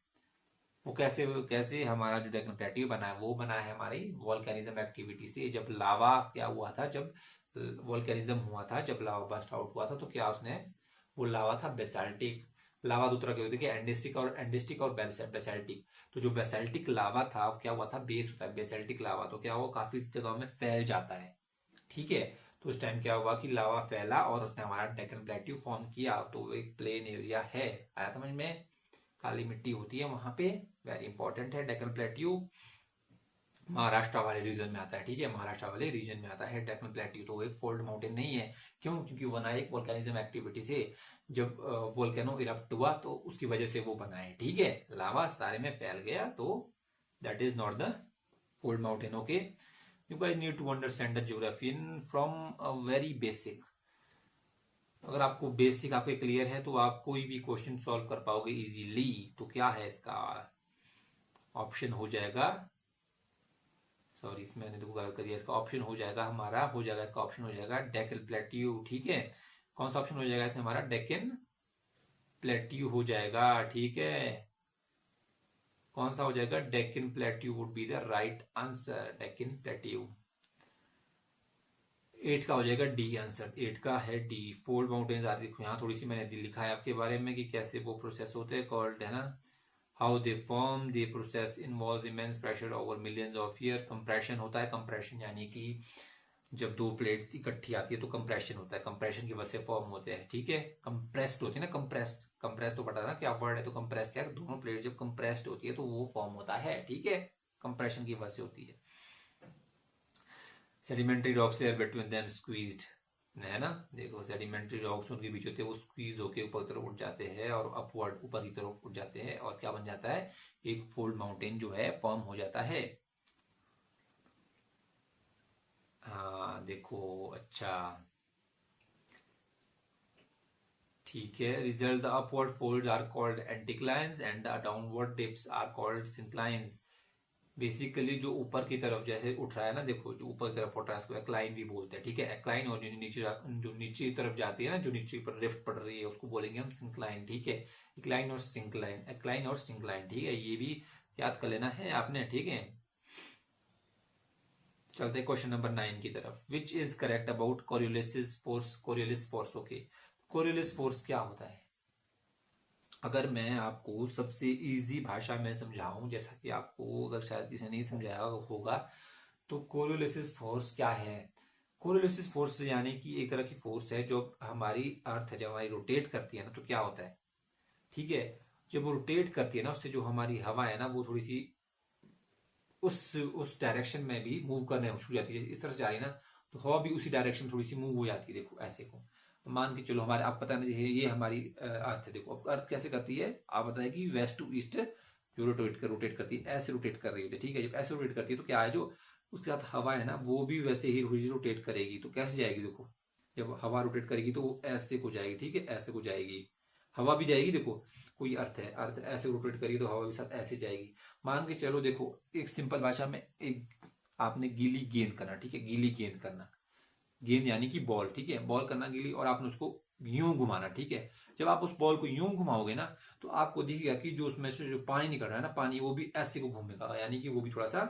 वो कैसे कैसे हमारा जो डेक्कन प्लेट्यू बना है, वो बना है हमारी वॉल्केनिज्म एक्टिविटी से। जब लावा क्या हुआ था, जब वॉल्केनिज्म हुआ था, जब लावा बस्ट आउट हुआ था, तो क्या उसने, वो लावा था बेसाल्टिक लावा, दो तरह के होते हैं, एंडिस्टिक और बेसाल्टिक। तो जो बेसाल्टिक लावा था क्या हुआ था, बेस होता है बेसाल्टिक लावा, तो क्या वो काफी जगहों में फैल जाता है, ठीक है। तो उस टाइम क्या हुआ कि लावा फैला और उसने हमारा डेक्कन प्लेट्यू फॉर्म किया, तो वो एक प्लेन एरिया है, आया समझ में, काली मिट्टी होती है वहां पे, वेरी इंपॉर्टेंट है। डेक्कन प्लेट्यू महाराष्ट्र वाले रीजन में आता है, ठीक है, महाराष्ट्र वाले रीजन में आता है डेक्कन प्लेट्यू, तो एक फोल्ड माउंटेन नहीं है। क्यों, क्योंकि बना एक वोल्केनिज्म एक्टिविटी से, जब वोल्केनो इरप्ट हुआ तो उसकी वजह से वो बना है, ठीक है, लावा सारे में फैल गया, तो that is not the fold mountain, okay. You guys need to understand the geography from a very basic. अगर आपको बेसिक आपके क्लियर है तो आप कोई भी क्वेश्चन सॉल्व कर पाओगे इजीली। तो क्या है इसका ऑप्शन, हो जाएगा, सॉरी इसमें मैंने तो गलत कर दिया, इसका ऑप्शन हो जाएगा हमारा, हो जाएगा इसका ऑप्शन हो जाएगा डेक्कन प्लेट्यू, ठीक है। कौन सा ऑप्शन हो जाएगा इसमें हमारा, डेक्कन प्लेट्यू हो जाएगा, ठीक है। कौन सा हो जाएगा, Deccan plateau would be the right answer, Deccan plateau. 8 का हो जाएगा डी आंसर, 8 का है डी। फोल्ड माउंटेन्स आ देखो यहाँ थोड़ी सी मैंने लिखा है आपके बारे में कि कैसे वो प्रोसेस होते हैं, कॉल्ड है ना, how they form, the process involve immense pressure over millions of year. Compression होता है, कंप्रेशन यानी कि जब दो प्लेट्स इकट्ठी आती है तो कंप्रेशन होता है, कंप्रेशन की वजह से फॉर्म होते हैं, ठीक है। कंप्रेस्ड होती है ना, कंप्रेस्ड, कंप्रेस तो पता ना क्या वर्ड है, तो कंप्रेस क्या है, दोनों प्लेट जब कंप्रेस्ड होती है तो वो फॉर्म होता है, ठीक है, कंप्रेशन की वजह से होती है। Sedimentary rocks layer between them squeezed, है ना, देखो सेडिमेंट्री रॉक्स उनके बीच होते हैं वो स्क्वीज होके ऊपर की तरफ उठ जाते हैं और अपवर्ड ऊपर की तरफ उठ जाते हैं, और क्या बन जाता है, एक फोल्ड माउंटेन जो है फॉर्म हो जाता है। हाँ देखो, अच्छा, ठीक है। Result, the upward folds are called anticlines and the downward dips are called synclines. Basically जो ऊपर की तरफ जैसे उठ रहा है ना, देखो जो ऊपर की तरफ उठ रहा है उसको एक्लाइन भी बोलते हैं, ठीक है, एक्लाइन। और जो नीचे की तरफ जाती है ना, जो नीचे पर लिफ्ट पड़ रही है उसको बोलेंगे हम सिंक्लाइन, ठीक है। एक्लाइन और सिंक्लाइन, एक्लाइन और सिंक्लाइन, ठीक है, ये भी याद कर लेना है आपने, ठीक है। चलते हैं क्वेश्चन नंबर 9 की तरफ। Which is correct about Coriolis force, Coriolis force, okay. Coriolis force क्या होता है, अगर मैं आपको सबसे इजी भाषा में समझाऊं, जैसा कि आपको अगर शायद किसी ने नहीं समझाया होगा, तो कोरियोलिसिस फोर्स क्या है। कोरियोलिसिस फोर्स यानी कि एक तरह की फोर्स है जो हमारी अर्थ है, जब हमारी रोटेट करती है ना, तो क्या होता है, ठीक है, जब वो रोटेट करती है ना, उससे जो हमारी हवा है ना वो थोड़ी सी उस डायरेक्शन में भी मूव करने शुरू हो जाती है, इस तरह से जा रही है ना, तो हवा भी उसी डायरेक्शन में थोड़ी सी मूव हो जाती है, देखो ऐसे को मान के चलो, हमारे आप पता नहीं, ये हमारी अर्थ है, देखो अब अर्थ कैसे करती है, आप बताए कि वेस्ट टू ईस्ट जो रोटेट करती है, ऐसे रोटेट कर रही है, ठीक है, जब ऐसे रोटेट करती है तो क्या है, जो उसके साथ हवा है ना वो भी वैसे ही रोटेट करेगी, तो कैसे जाएगी, देखो जब हवा रोटेट करेगी तो वो ऐसे को जाएगी, ठीक है, ऐसे को जाएगी, हवा भी जाएगी, देखो कोई अर्थ है, अर्थ ऐसे रोटेट करेगी तो हवा भी साथ ऐसे जाएगी। मान के चलो, देखो एक सिंपल भाषा में, एक आपने गीली गेंद करना, ठीक है, गीली गेंद करना, गेंद यानी कि बॉल, ठीक है, बॉल करना गीली, और आपने उसको यूं घुमाना, ठीक है। जब आप उस बॉल को यूं घुमाओगे ना, तो आपको दिखेगा कि जो उसमें से जो पानी निकल रहा है ना, पानी वो भी ऐसे को घूमेगा, यानी कि वो भी थोड़ा सा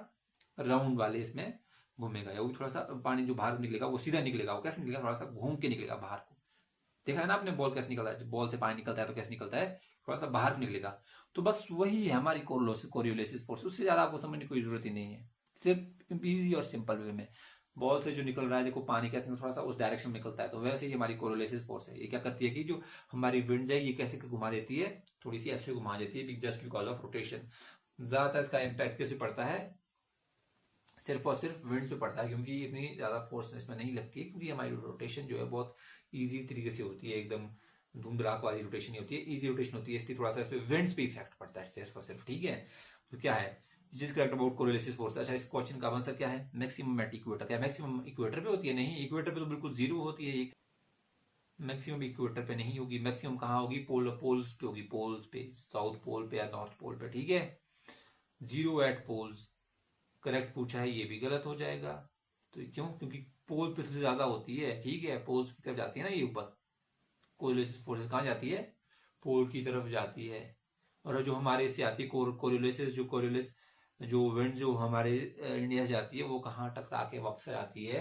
राउंड वाले इसमें घूमेगा, या वो भी थोड़ा सा पानी जो बाहर निकलेगा वो सीधा निकलेगा, वो कैसे निकलेगा, थोड़ा सा घूम के निकलेगा बाहर को। देखा है ना आपने बॉल कैसे निकलता है, जब बॉल से पानी निकलता है तो कैसे निकलता है, थोड़ा सा बाहर निकलेगा। तो बस वही है हमारी कोरियोलिसिस फोर्स, उससे ज्यादा आपको समझने की कोई जरूरत ही नहीं है, सिर्फ इजी और सिंपल वे में, बॉल से जो निकल रहा है, देखो पानी कैसे थोड़ा सा उस डायरेक्शन में निकलता है, तो वैसे ही हमारी कोरियोलिसिस फोर्स है, ये क्या करती है कि जो हमारी विंड है ये कैसे घुमा देती है, थोड़ी सी ऐसे घुमा देती है, जस्ट बिकॉज ऑफ रोटेशन। ज्यादातर इसका इम्पैक्ट कैसे पड़ता है, सिर्फ और सिर्फ विंड पे पड़ता है, क्योंकि इतनी ज्यादा फोर्स इसमें नहीं लगती है, क्योंकि हमारी रोटेशन जो है बहुत इजी तरीके से होती है, एकदम धूम धड़ाक वाली रोटेशन नहीं होती है, इजी रोटेशन होती है, इसलिए थोड़ा सा इस पे विंड्स पे इफेक्ट पड़ता है सिर्फ और सिर्फ, ठीक है। तो क्या है जिस करेक्ट अबाउट कोरियोलिसिस फोर्स। अच्छा, इस क्वेश्चन का आंसर क्या है, मैक्सिमम एट इक्वेटर, क्या मैक्सिमम इक्वेटर पे होती है, नहीं, इक्वेटर पे तो बिल्कुल जीरो होती है, मैक्सिमम इक्वेटर पे नहीं होगी, मैक्सिमम कहाँ होगी, पोल्स पे होगी, पोल्स पे, साउथ पोल पे या नॉर्थ पोल पे, ठीक है। जीरो एट पोल्स करेक्ट पूछा है, ये भी गलत हो जाएगा, तो क्यों, क्योंकि पोल पे सबसे ज्यादा होती है, ठीक है, पोल्स की तरफ जाती है ना ये ऊपर, कोरियोलिस फोर्सेस कहाँ जाती है, पोल की तरफ जाती है। और जो हमारे इससे आती है कोरियोलिस जो विंड जो हमारे इंडिया से जाती है, वो कहाँ टकरा के वापस आती है,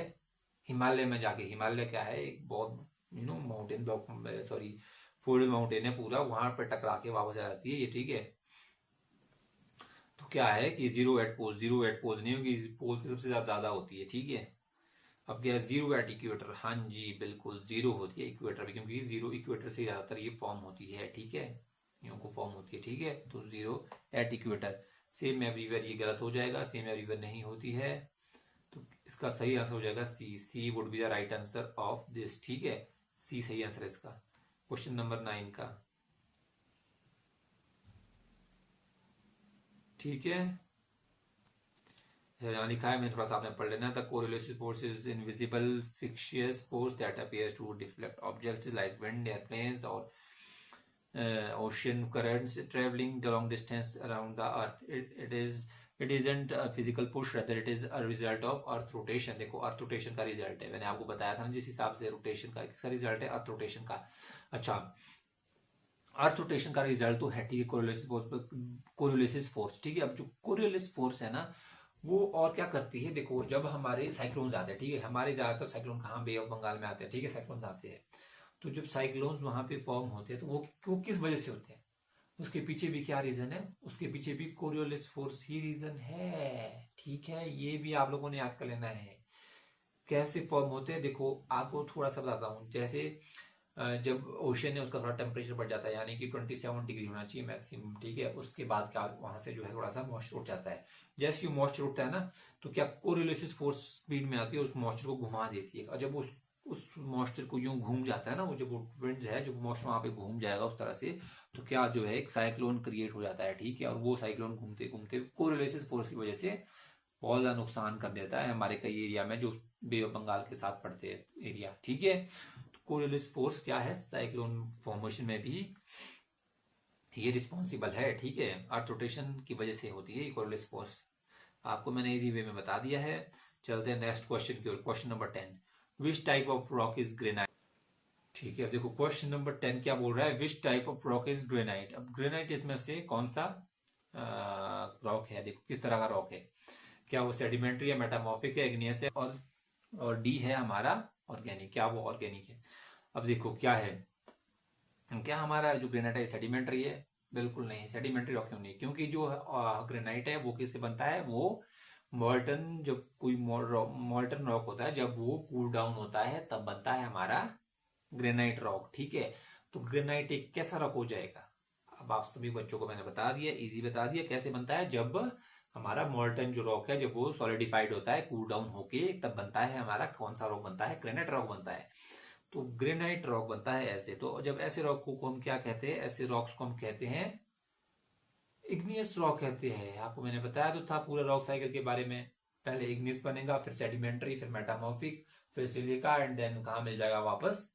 हिमालय में जाके, हिमालय क्या है, एक बहुत mountain block, sorry fold mountain है पूरा, वहां पर टकरा के वापस आ जाती है ये, ठीक है। तो क्या है कि जीरो एट पोज नहीं होगी, पोल पे सबसे ज्यादा होती है, ठीक है। अब क्या है, जीरो एट इक्वेटर, हाँ जी बिल्कुल जीरो होती है इक्वेटर भी, क्योंकि जीरो इक्वेटर से ज्यादातर ये फॉर्म होती है, ठीक है, यूं को फॉर्म होती है, ठीक है, तो zero at equator. Same everywhere ये गलत हो जाएगा, सेम एवरीवेयर नहीं होती है, तो इसका सही आंसर हो जाएगा C, C would be the right answer of this, ठीक है, सी सही आंसर है इसका। क्वेश्चन नंबर 9 का, ठीक है, यहाँ लिखा है, मैं थोड़ा सा आपने पढ़ लेना, the Coriolis force is invisible fictitious force that appears to deflect objects like wind, airplanes और ocean currents traveling the long distance around the earth. It isn't a physical push, rather it is a result of earth rotation। देखो earth rotation का result है, मैंने आपको बताया था ना, जिस हिसाब से रोटेशन का किसका रिजल्ट है, अर्थ रोटेशन का। अच्छा, अर्थ रोटेशन का रिजल्ट तो है, ठीक है, कोरियोलिसिस फोर्स, ठीक है। अब जो कोरियोलिस फोर्स है ना, वो और क्या करती है, देखो जब हमारे साइक्लोन्स आते हैं, ठीक है, हमारे ज्यादातर साइक्लोन कहाँ, बे ऑफ बंगाल में आते हैं, ठीक है, साइक्लोन्स आते हैं, तो जब साइक्लोन्स वहां पे फॉर्म होते हैं तो वो किस वजह से होते हैं, उसके पीछे भी क्या रीजन है, उसके पीछे भी कोरियोलिस फोर्स ही रीजन है, ठीक है, ये भी आप लोगों ने याद कर लेना है। कैसे फॉर्म होते हैं, देखो आपको थोड़ा सा बताता हूँ। जैसे जब ओशन है उसका थोड़ा टेम्परेचर बढ़ जाता है, यानी कि 27 डिग्री होना चाहिए मैक्सिमम, ठीक है। उसके बाद क्या वहां से जो है थोड़ा सा मॉइस्चर उठ जाता है। जैसे ही मॉइस्चर उठता है ना, तो क्या कोरिलेसिस फोर्स स्पीड में आती है, उस मॉइस्चर को घुमा देती है। और जब उस मॉइस्चर को यूं घूम जाता है ना, वो जब विंड है, जब मॉइस्चर वहां पे घूम जाएगा उस तरह से, तो क्या जो है एक साइक्लोन क्रिएट हो जाता है, ठीक है। और वो साइक्लोन घूमते घूमते कोरिलेसिस फोर्स की वजह से बहुत ज्यादा नुकसान कर देता है हमारे कई एरिया में, जो बे ऑफ बंगाल के साथ पड़ते हैं एरिया, ठीक है। तो कोरिलेसिस फोर्स क्या है, साइक्लोन फॉर्मेशन में भी ये रिस्पॉन्सिबल है, ठीक है। अर्थ रोटेशन की वजह से होती है कोरिलेसिस फोर्स। आपको मैंने इजी वे में बता दिया है। चलते हैं नेक्स्ट क्वेश्चन की ओर। Question number 10, which type of rock is granite. ठीक है, अब देखो क्वेश्चन नंबर 10 क्या बोल रहा है, विच type of rock is granite. अब ग्रेनाइट इसमें से कौन सा रॉक है, देखो किस तरह का रॉक है। क्या वो सेडिमेंट्री है, मेटामॉर्फिक है, इग्नियस है, और डी है हमारा ऑर्गेनिक। क्या वो ऑर्गेनिक है। अब देखो क्या है, क्या हमारा जो ग्रेनाइट है सेडिमेंट्री है, बिल्कुल नहीं। सेडिमेंट्री रॉक क्यों नहीं, क्योंकि जो ग्रेनाइट है वो किससे बनता है, वो मॉल्टन, जब कोई मॉल्टन रॉक होता है, जब वो कूल डाउन होता है तब बनता है हमारा ग्रेनाइट रॉक, ठीक है। तो ग्रेनाइट एक कैसा रॉक हो जाएगा, अब आप सभी बच्चों को मैंने बता दिया, इजी बता दिया कैसे बनता है। जब हमारा मॉल्टन जो रॉक है, जब वो सॉलिडिफाइड होता है कूल डाउन होके, तब बनता है हमारा कौन सा रॉक बनता है, ग्रेनाइट रॉक बनता है। तो ग्रेनाइट रॉक बनता है ऐसे। तो जब ऐसे रॉक को हम क्या कहते हैं, ऐसे रॉक्स को हम कहते हैं इग्नियस रॉक कहते हैं। आपको मैंने बताया तो था पूरा रॉक साइकिल के बारे में। पहले इग्नियस बनेगा, फिर सेडिमेंट्री, फिर मेटामॉर्फिक, फिर सिलिका, एंड देन कहा मिल जाएगा वापस,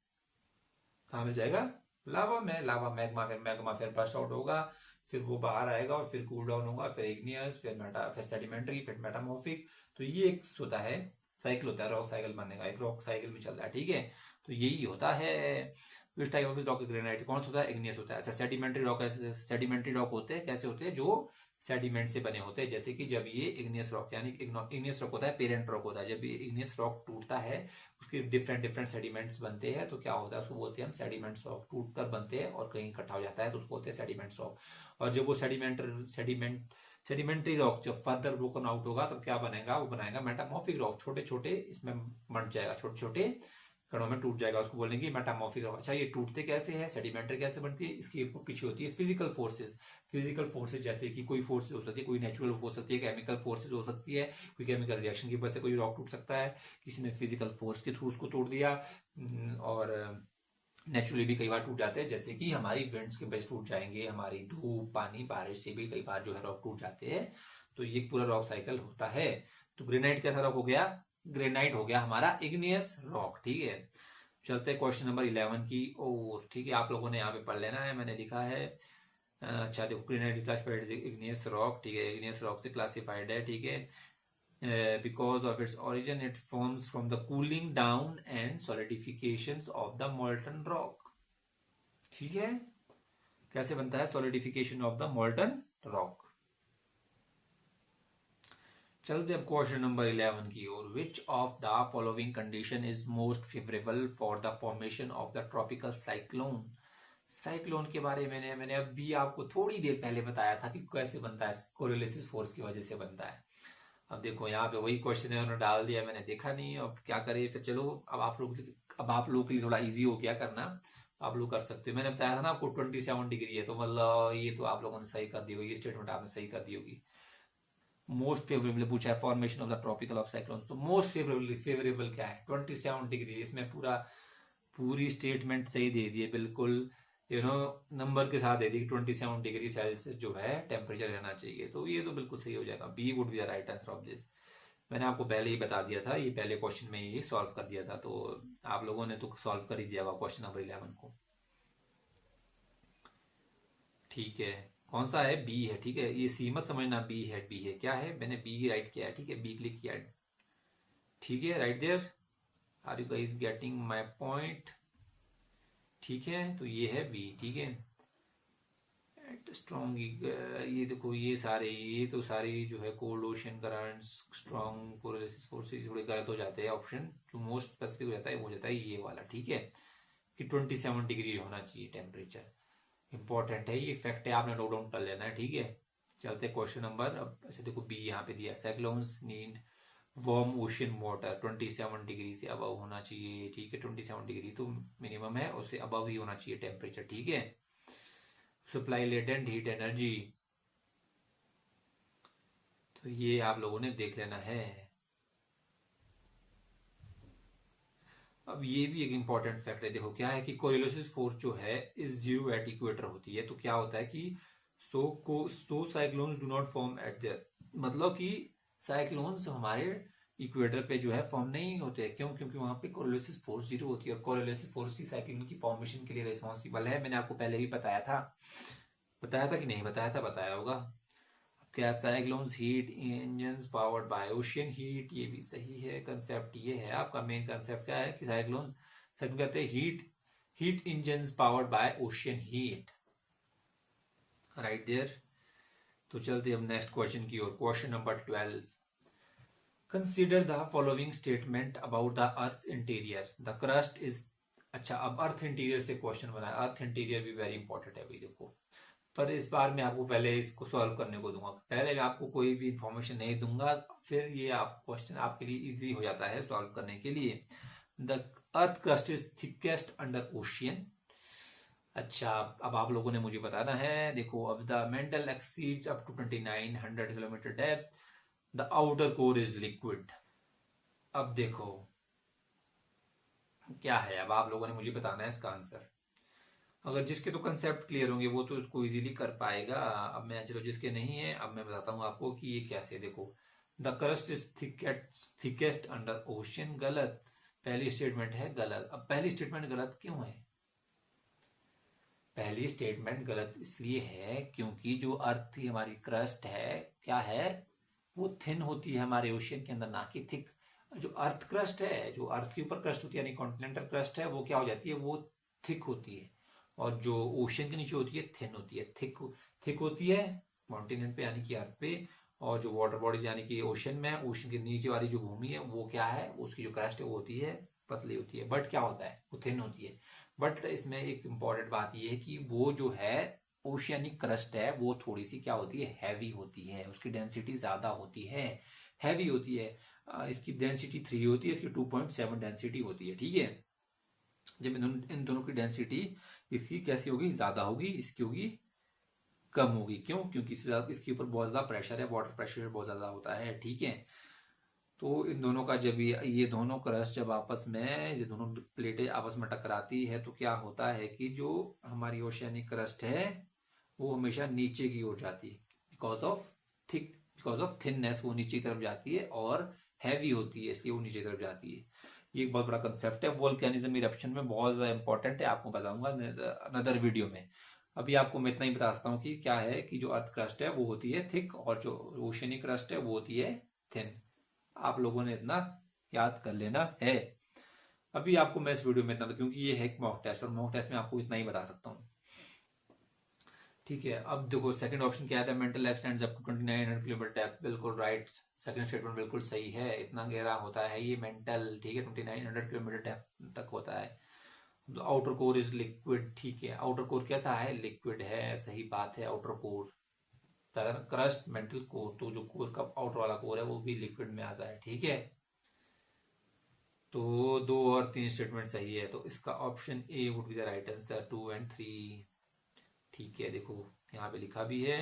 कहा मिल जाएगा, लावा में, लावा मैग्मा, फिर मैग्मा फिर बर्स्ट आउट होगा, फिर वो बाहर आएगा और फिर कूल डाउन होगा, फिर इग्नियस, फिर सेडिमेंट्री, फिर मेटामॉर्फिक। तो ये एक होता है साइकिल, होता है रॉक साइकिल बनने का, एक रॉक साइकिल में चल रहा है, ठीक है। तो यही होता है। विच टाइप ऑफ रॉक ग्रेनाइट कौन सा होता है, इग्नियस होता है। अच्छा, सेडिमेंट्री रॉक, सेडिमेंट्री रॉक होते हैं, कैसे होते हैं, जो सेडिमेंट से बने होते हैं। जैसे कि जब ये इग्नियस रॉक, यानी इग्नियस रॉक होता है, पेरेंट रॉक होता है, जब ये इग्नियस रॉक टूटता है, उसके डिफरेंट डिफरेंट सेडिमेंट्स बनते हैं, तो क्या होता है, उसको बोलते हैं हम सेडिमेंट्स रॉक। टूट कर बनते हैं और कहीं इकट्ठा हो जाता है तो उसको बोलते हैं सेडिमेंट्स रॉक। और जब वो सेडिमेंट्री रॉक जब फर्दर ब्रोकन आउट होगा तो क्या बनेगा, वो बनाएगा मेटामॉर्फिक रॉक। छोटे छोटे इसमें बंट जाएगा, छोटे छोटे कणों में टूट जाएगा, उसको बोलेंगे मेटामॉर्फिक रॉक। अच्छा, ये टूटते कैसे हैं, सेडिमेंट्री कैसे बनती है, इसकी पीछे होती है फिजिकल फोर्सेज। फिजिकल फोर्सेज जैसे कि कोई फोर्सेज हो सकती है, कोई नेचुरल हो सकती है, केमिकल फोर्सेज हो सकती है, कोई केमिकल रिएक्शन की वजह से कोई रॉक टूट सकता है, किसी ने फिजिकल फोर्स के थ्रू उसको तोड़ दिया, और नेचुरली भी कई बार टूट जाते हैं, जैसे कि हमारी विंड्स के वजह से टूट जाएंगे, हमारी धूप, पानी, बारिश से भी कई बार जो है रॉक टूट जाते हैं। तो ये पूरा रॉक साइकिल होता है। तो ग्रेनाइट कैसा रॉक हो गया, ग्रेनाइट हो गया हमारा इग्नियस रॉक, ठीक है। चलते हैं क्वेश्चन नंबर 11 की ओर, ठीक है। आप लोगों ने यहाँ पे पढ़ लेना है, मैंने लिखा है। अच्छा देखो, ग्रेनाइट क्लासिफाइड इग्नियस रॉक, ठीक है, इग्नियस रॉक से क्लासिफाइड है, ठीक है। Because of its origin, it forms from the cooling down and solidifications of the molten rock, ठीक है। कैसे बनता है, solidification of the molten rock। चलते अब क्वेश्चन नंबर 11 की ओर। Which of the following condition is most favourable for the formation of the tropical cyclone. Cyclone के बारे में मैंने अभी आपको थोड़ी देर पहले बताया था कि कैसे बनता है, कोरिलेसिस फोर्स की वजह से बनता है। अब देखो यहाँ पे वही क्वेश्चन है, उन्होंने डाल दिया, मैंने देखा नहीं, अब क्या करें फिर। चलो अब आप लोग के लिए थोड़ा इजी हो गया करना, आप लोग कर सकते हो। मैंने बताया था ना आपको 27 डिग्री है, तो मतलब ये तो आप लोगों ने सही कर दी होगी, ये स्टेटमेंट आपने सही कर दी होगी। मोस्ट फेवरेबल पूछा है, formation of the tropical of cyclone. तो मोस्ट फेवरेबल क्या है, 27 डिग्री। इसमें पूरी स्टेटमेंट सही दे दी है, बिल्कुल नंबर के साथ दे दी, 27 डिग्री सेल्सियस जो है टेम्परेचर रहना चाहिए। तो ये तो बिल्कुल सही हो जाएगा, B would be the right answer of this. मैंने आपको पहले ही बता दिया था, ये पहले क्वेश्चन में ही सॉल्व कर दिया था, तो आप लोगों ने तो सॉल्व कर ही दिया होगा क्वेश्चन नंबर 11 को, ठीक है। कौन सा है, बी है, ठीक है। ये सी मत समझना, बी है, बी है, क्या है, मैंने बी राइट किया है, ठीक है, बी क्लिक किया है, ठीक है, right there. Are you guys getting my point, ठीक है। तो ये है बी, ठीक है। स्ट्रॉन्ग, ये देखो, ये तो सारी जो है cold ocean currents, strong Coriolis forces थोड़े गलत हो जाते हैं। ऑप्शन जो मोस्ट स्पेसिफिक हो जाता है वो हो जाता है ये वाला, ठीक है, कि 27 डिग्री होना चाहिए टेम्परेचर। इंपॉर्टेंट है ये, फैक्ट है, आपने नोट डाउन कर लेना है, ठीक है। चलते क्वेश्चन नंबर, अब अच्छा देखो बी यहाँ पे दिया, cyclones need warm ocean water 27 degree से अबव होना चाहिए, ठीक है। 27 डिग्री तो मिनिमम है, उससे अबव ही होना चाहिए टेम्परेचर, ठीक है। सप्लाई लेटेंट हीट एनर्जी, तो ये आप लोगों ने देख लेना है। अब ये भी एक इंपॉर्टेंट फैक्ट है, देखो क्या है कि कोरियोलिस फोर्स जो है इस जीरो एट इक्वेटर होती है, तो क्या होता है कि so cyclones do not form at there, मतलब कि साइक्लोन्स हमारे इक्वेटर पे जो है फॉर्म नहीं होते, क्यों? क्योंकि वहां पे कोरियोलिस फोर्स जीरो होती है, और कोरियोलिस फोर्स ही साइक्लोन की फॉर्मेशन के लिए रिस्पॉन्सिबल है। मैंने आपको पहले भी बताया था कि नहीं बताया था, बताया होगा। क्या cyclones heat engines powered by ocean heat, ये भी सही है। कंसेप्ट ये है आपका, मेन कंसेप्ट क्या है कि साइक्लोन कहते हैं heat engines powered by ocean heat, right there. तो चलते हम नेक्स्ट क्वेश्चन की ओर। Question number 12, consider the following statement about the earth interior, the crust is. अच्छा, अब अर्थ इंटीरियर से क्वेश्चन बना है, अर्थ इंटीरियर भी वेरी इंपॉर्टेंट है भाई, देखो। पर इस बार मैं आपको पहले इसको सॉल्व करने को दूंगा, पहले मैं आपको कोई भी इंफॉर्मेशन नहीं दूंगा, फिर ये आप क्वेश्चन आपके लिए इजी हो जाता है सॉल्व करने के लिए। The earth crust is thickest under ocean. अच्छा, अब आप लोगों ने मुझे बताना है, देखो। अब the mantle exceeds up to 2900 kilometre depth, the outer core is liquid. अब देखो क्या है, अब आप लोगों ने मुझे बताना है इसका आंसर। अगर जिसके तो कंसेप्ट क्लियर होंगे वो तो इसको इजीली कर पाएगा। अब मैं, चलो जिसके नहीं है, अब मैं बताता हूँ आपको कि ये कैसे। देखो, the crust is thickest under ocean, गलत। पहली स्टेटमेंट है गलत। अब पहली स्टेटमेंट गलत क्यों है? पहली स्टेटमेंट गलत इसलिए है क्योंकि जो अर्थ की हमारी क्रस्ट है, क्या है, वो थिन होती है हमारे ओशियन के अंदर, ना कि थिक। जो अर्थ क्रस्ट है, जो अर्थ के ऊपर क्रस्ट होती है यानी कॉन्टिनेंटल क्रस्ट है, वो क्या हो जाती है, वो थिक होती है। और जो ओशियन के नीचे होती है थिन होती है, थिक होती है कॉन्टिनेंट पे यानी कि अर्थ पे। और जो वाटर बॉडीज यानी कि ओशन में, ओशन के नीचे वाली जो भूमि है वो क्या है, उसकी जो क्रस्ट है वो होती है पतली होती है, बट क्या होता है, वो थिन होती है। बट इसमें एक इम्पॉर्टेंट बात ये है कि वो जो है ओशियनिक क्रस्ट है वो थोड़ी सी क्या होती है, हैवी होती है, उसकी डेंसिटी ज्यादा होती है, हैवी होती है। इसकी डेंसिटी 3 होती है, इसकी 2.7 डेंसिटी होती है, ठीक है। जब इन दोनों की डेंसिटी, इसकी कैसी होगी, ज्यादा होगी, इसकी होगी कम होगी। क्यों? क्योंकि इसके ऊपर बहुत ज्यादा प्रेशर है, वाटर प्रेशर बहुत ज्यादा होता है, ठीक है। तो इन दोनों का जब ये दोनों क्रस्ट जब आपस में, ये दोनों प्लेटें आपस में टकराती है, तो क्या होता है कि जो हमारी ओशियनिक क्रस्ट है वो हमेशा नीचे की ओर जाती है, बिकॉज ऑफ थिननेस वो नीचे की तरफ जाती है, और हैवी होती है इसलिए वो नीचे की तरफ जाती है। ये एक बहुत बड़ा कंसेप्ट है, वोल्केनिज्म इरप्शन में बहुत ज्यादा इंपॉर्टेंट है, आपको बताऊंगा अनदर वीडियो में। अभी आपको मैं इतना ही बता सकता हूँ कि क्या है कि जो अर्थ क्रस्ट है वो होती है थिक, और जो ओशियनिक क्रस्ट है वो होती है थिन। आप लोगों ने इतना याद कर लेना है। अभी आपको मैं इस वीडियो में इतना, क्योंकि ये है एक मॉक टेस्ट, और मॉक टेस्ट में आपको इतना ही बता सकता हूँ, ठीक है। अब देखो सेकंड ऑप्शन क्या है, mantle extends up to 2900 kilometre depth, बिल्कुल राइट। सेकंड स्टेटमेंट बिल्कुल सही है, इतना गहरा होता है ये मेंटल, ठीक है, 2900 किलोमीटर डेप्थ तक होता है। आउटर कोर इज लिक्विड, ठीक है। आउटर कोर कैसा है, लिक्विड है, सही बात है। Outer core, crust, mantle core, तो जो कोर का आउटर वाला कोर है वो भी लिक्विड में आता है, ठीक है। तो 2 और 3 स्टेटमेंट सही है, तो इसका option A would be the right answer, 2 और 3, ठीक है। देखो यहाँ पे लिखा भी है,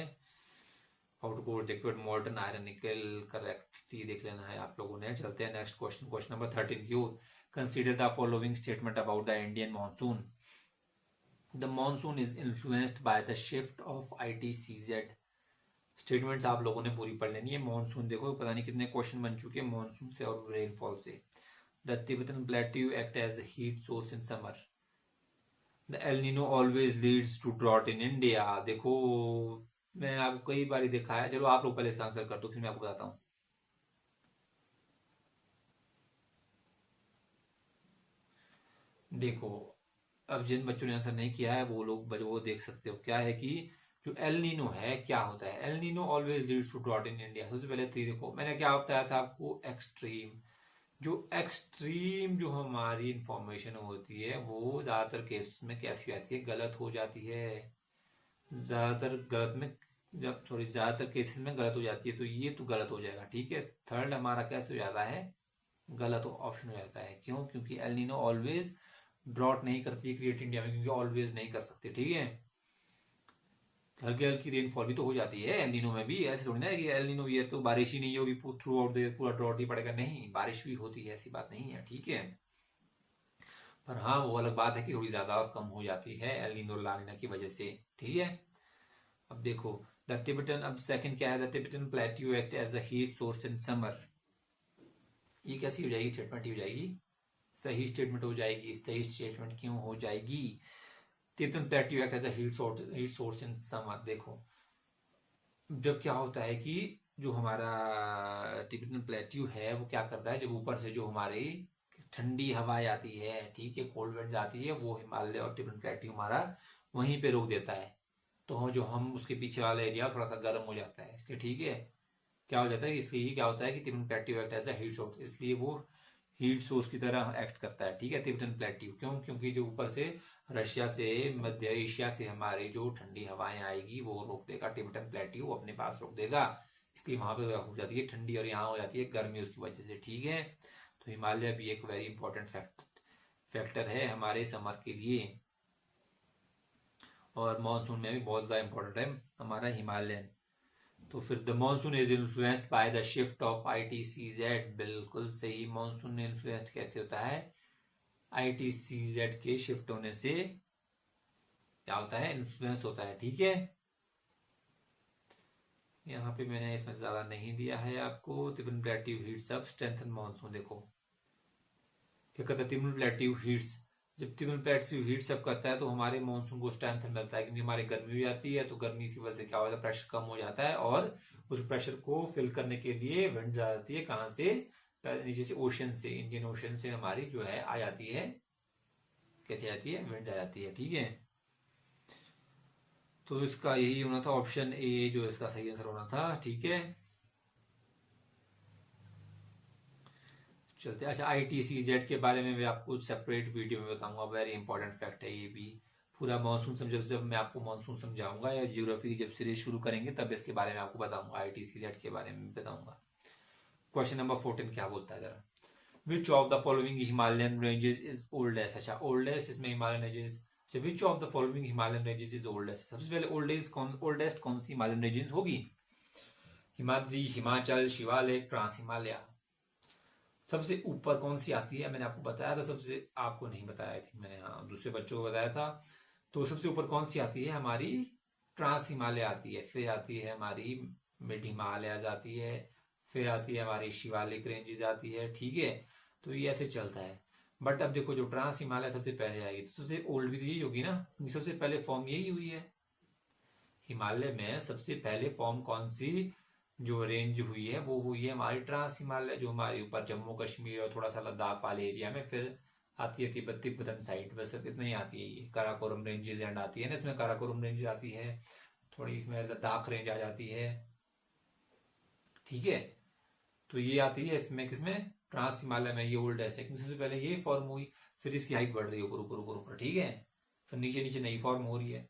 outer core liquid molten iron निकल, करेक्ट देख लेना है आप लोगों ने। चलते हैं नेक्स्ट क्वेश्चन, क्वेश्चन नंबर 13 की। Consider the following statement about the Indian monsoon, the monsoon is influenced by the shift of ITCZ। Statements आप लोगों ने पूरी पढ़ लेनी है। मानसून देखो पता नहीं कितने क्वेश्चन बन चुके हैं मानसून से और रेनफॉल से। The Tibetan plateau act as heat source in summer, the El Nino always leads to drought in India. देखो मैं आपको कई बार देखा है, चलो आप लोग पहले इसका आंसर कर दो फिर मैं आपको बताता हूँ। देखो, अब जिन बच्चों ने आंसर नहीं किया है वो लोग वो देख सकते हो, क्या है कि जो एल नीनो है, क्या होता है El Nino always leads to drought in India. सबसे पहले तो देखो मैंने क्या बताया था आपको, एक्सट्रीम, जो एक्सट्रीम जो हमारी इंफॉर्मेशन होती है वो ज्यादातर केस में कैसी आती है, गलत हो जाती है। ज्यादातर गलत में जब सॉरी ज्यादातर केसेस में गलत हो जाती है, तो ये तो गलत हो जाएगा, ठीक है। थर्ड हमारा कैसे हो जाता है, गलत ऑप्शन हो जाता है। क्यों? क्योंकि एल नीनो ऑलवेज ड्रॉट नहीं करती है क्रिएट इंडिया में, क्योंकि ऑलवेज नहीं कर सकते, ठीक है। हल्की हल्की रेनफॉल भी तो हो जाती है एल नीनो में भी, ऐसे थोड़ी ना है कि एल नीनो ईयर तो बारिश ही नहीं होगी थ्रू आउट द पूरा ड्रॉट ही पड़ेगा, नहीं, बारिश भी होती है, ऐसी बात नहीं है, ठीक है। पर हाँ, वो अलग बात है कि थोड़ी ज्यादा कम हो जाती है एल नीनो ला नीना की वजह से, ठीक है। अब देखो द टिबेटन, अब सेकंड क्या है, the Tibetan plateau act as a heat source in summer. ये कैसी हो जाएगी स्टेटमेंट, हो जाएगी सही स्टेटमेंट हो जाएगी। सही स्टेटमेंट क्यों हो जाएगी? Tibetan plateau act as a heat source in summer. देखो जब क्या होता है कि जो हमारा टिबेटन प्लेट्यू है वो क्या करता है, जब ऊपर से जो हमारी ठंडी हवाएं आती है, ठीक है, कोल्ड विंड आती है, वो हिमालय और टिबेटन प्लेट्यू हमारा वहीं पे रोक देता है। तो जो हम उसके पीछे वाला एरिया थोड़ा सा गर्म हो जाता है, इसलिए ठीक है क्या हो जाता है, इसलिए क्या होता है कि Tibetan plateau act as a heat source, इसलिए वो हीट सोर्स की तरह एक्ट करता है, ठीक है, टिबेटन प्लेट्यू। क्यों? क्योंकि जो ऊपर से रशिया से मध्य एशिया से हमारी जो ठंडी हवाएं आएगी वो रोक देगा, टिबेटन प्लेट्यू अपने पास रोक देगा, इसलिए वहां पे हो जाती है ठंडी और यहाँ हो जाती है गर्मी उसकी वजह से, ठीक है। तो हिमालय भी एक वेरी इंपॉर्टेंट फैक्टर है हमारे समर के लिए, और मानसून में भी बहुत ज्यादा इंपॉर्टेंट है हमारा हिमालयन। तो फिर the monsoon is influenced by the shift of ITCZ, बिल्कुल सही। मानसून इन्फ्लुएंस्ड कैसे होता है, ITCZ के शिफ्ट होने से क्या होता है, इन्फ्लुएंस होता है, ठीक है। यहाँ पे मैंने इसमें ज्यादा नहीं दिया है आपको। Tibet plateau heats up strengthen monsoon, देखो क्या कहता है, तिब्बत प्लेट्यू हीट्स, जब तिब्बत प्लेट्यू हीट्स अप करता है तो हमारे मानसून को स्ट्रेंथन मिलता है, क्योंकि हमारी गर्मी हो जाती है, तो गर्मी की वजह से क्या होता है, प्रेशर कम हो जाता है, और उस प्रेशर को फिल करने के लिए विंड जा जाती है, कहाँ से, नीचे से ओशन से, इंडियन ओशन से हमारी जो है आ जाती है, कैसे आती है, विंड आ जाती है, ठीक है। तो इसका यही होना था, ऑप्शन ए जो इसका सही आंसर होना था, ठीक है। चलते, अच्छा ITCZ के बारे में भी आपको सेपरेट वीडियो में बताऊंगा, वेरी इंपॉर्टेंट फैक्ट है ये भी। पूरा मानसून समझ, जब मैं आपको मानसून समझाऊंगा या ज्योग्राफी की जब सीरीज शुरू करेंगे तब इसके बारे में आपको बताऊंगा, ITCZ के बारे में बताऊंगा। क्वेश्चन नंबर 14 क्या बोलता है जरा, विच of the following Himalayan ranges is oldest. अच्छा ओल्डेस्ट इसमें Himalayan ranges, which of the following Himalayan ranges is oldest, सबसे पहले ओल्डेस्ट कौन सी हिमालयन रेंजेस होगी, हिमाद्री, हिमाचल, शिवालिक, ट्रांस हिमालय। सबसे ऊपर कौन सी आती है, मैंने आपको बताया था, सबसे आपको नहीं बताया थी मैंने, हाँ दूसरे बच्चों को बताया था। तो सबसे ऊपर कौन सी आती है हमारी, ट्रांस हिमालय आती है, फिर आती है हमारी मिड हिमालय आती है, फिर आती है हमारी शिवालिक रेंजेस आती है, ठीक है। तो ये ऐसे चलता है। बट अब देखो जो ट्रांस हिमालय सबसे पहले आएगी, तो सबसे ओल्ड भी तो यही होगी ना, सबसे पहले फॉर्म यही हुई है। हिमालय में सबसे पहले फॉर्म कौन सी जो रेंज हुई है, वो हुई है हमारी ट्रांस हिमालय, जो हमारे ऊपर जम्मू कश्मीर और थोड़ा सा लद्दाख वाले एरिया में, फिर आती है तिब्बतन साइड, बस इतना ही आती है ये, काराकोरम रेंजेस एंड आती है ना, इसमें काराकोरम रेंज आती है, थोड़ी इसमें लद्दाख रेंज आ जाती है, ठीक है। तो ये आती है इसमें, किसमें, ट्रांस हिमालय में, ये ओल्डेस्ट है, क्योंकि सबसे पहले ये फॉर्म हुई, फिर इसकी हाइट बढ़ रही है ऊपर ऊपर ऊपर ऊपर, ठीक है, फिर नीचे नीचे नई फॉर्म हो रही है।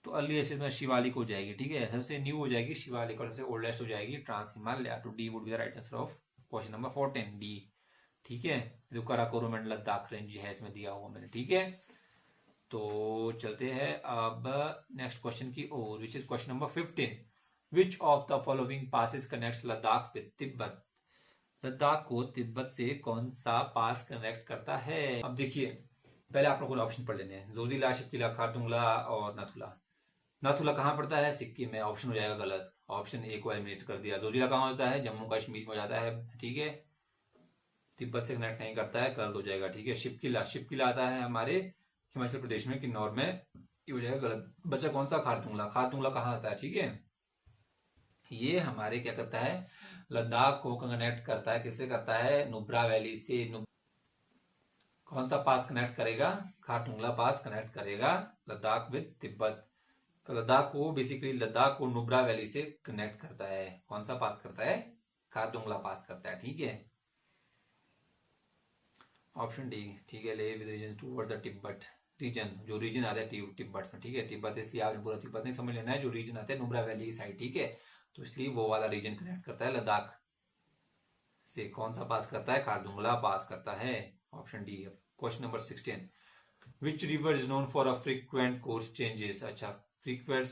तो अर्लीस्ट इसमें शिवालिक हो जाएगी, ठीक है, सबसे न्यू हो जाएगी शिवालिक, और सबसे ओल्डेस्ट हो जाएगी ट्रांस हिमालय। तो D would be the right answer of question number 14, D, ठीक है। जो काराकोरम एंड लद्दाख रेंज है इसमें दिया हुआ मैंने, ठीक है। तो चलते हैं अब नेक्स्ट क्वेश्चन की ओर, which is question number 15, which of the following passes connects Ladakh with Tibet. Ladakh को तिब्बत से कौन सा पास कनेक्ट करता है। अब देखिए पहले आप लोगों को ऑप्शन पढ़ लेने हैं, जोजिला, शिप्किला, खारदुंगला और नाथुला। नाथुला कहाँ पड़ता है, सिक्किम में, ऑप्शन हो जाएगा गलत, ऑप्शन ए को एलिमिनेट कर दिया। जोजिला कहाँ होता है, जम्मू कश्मीर में हो जाता है, ठीक है, तिब्बत से कनेक्ट नहीं करता है, गलत हो जाएगा, ठीक है। शिपकिला, शिपकिला आता है हमारे हिमाचल प्रदेश में, किन्नौर में, ये हो जाएगा गलत। बचा कौन सा, खारदुंगला, खारदुंगला कहाँ आता है, ठीक है। ये हमारे क्या करता है, लद्दाख को कनेक्ट करता है, किससे करता है, नुब्रा वैली से। कौन सा पास कनेक्ट करेगा, खारदुंगला पास कनेक्ट करेगा लद्दाख विद तिब्बत। लद्दाख को बेसिकली, लद्दाख को नुब्रा वैली से कनेक्ट करता है, कौन सा पास करता है, खारदुंगला पास करता है, ठीक है। ऑप्शन डी, ठीक है, lay with region towards the Tibet, region, जो रीजन आता है तिब्बत में, ठीक है। तिब्बत इसलिए आपने पूरा तिब्बत नहीं समझ लेना है, जो रीजन आता है नुब्रा वैली की साइड, ठीक है। तो इसलिए वो वाला रीजन कनेक्ट करता है लद्दाख से। कौन सा पास करता है? खारदुंगला पास करता है। ऑप्शन डी है। Question number 16, which river is known for a frequent course changes. अच्छा, frequent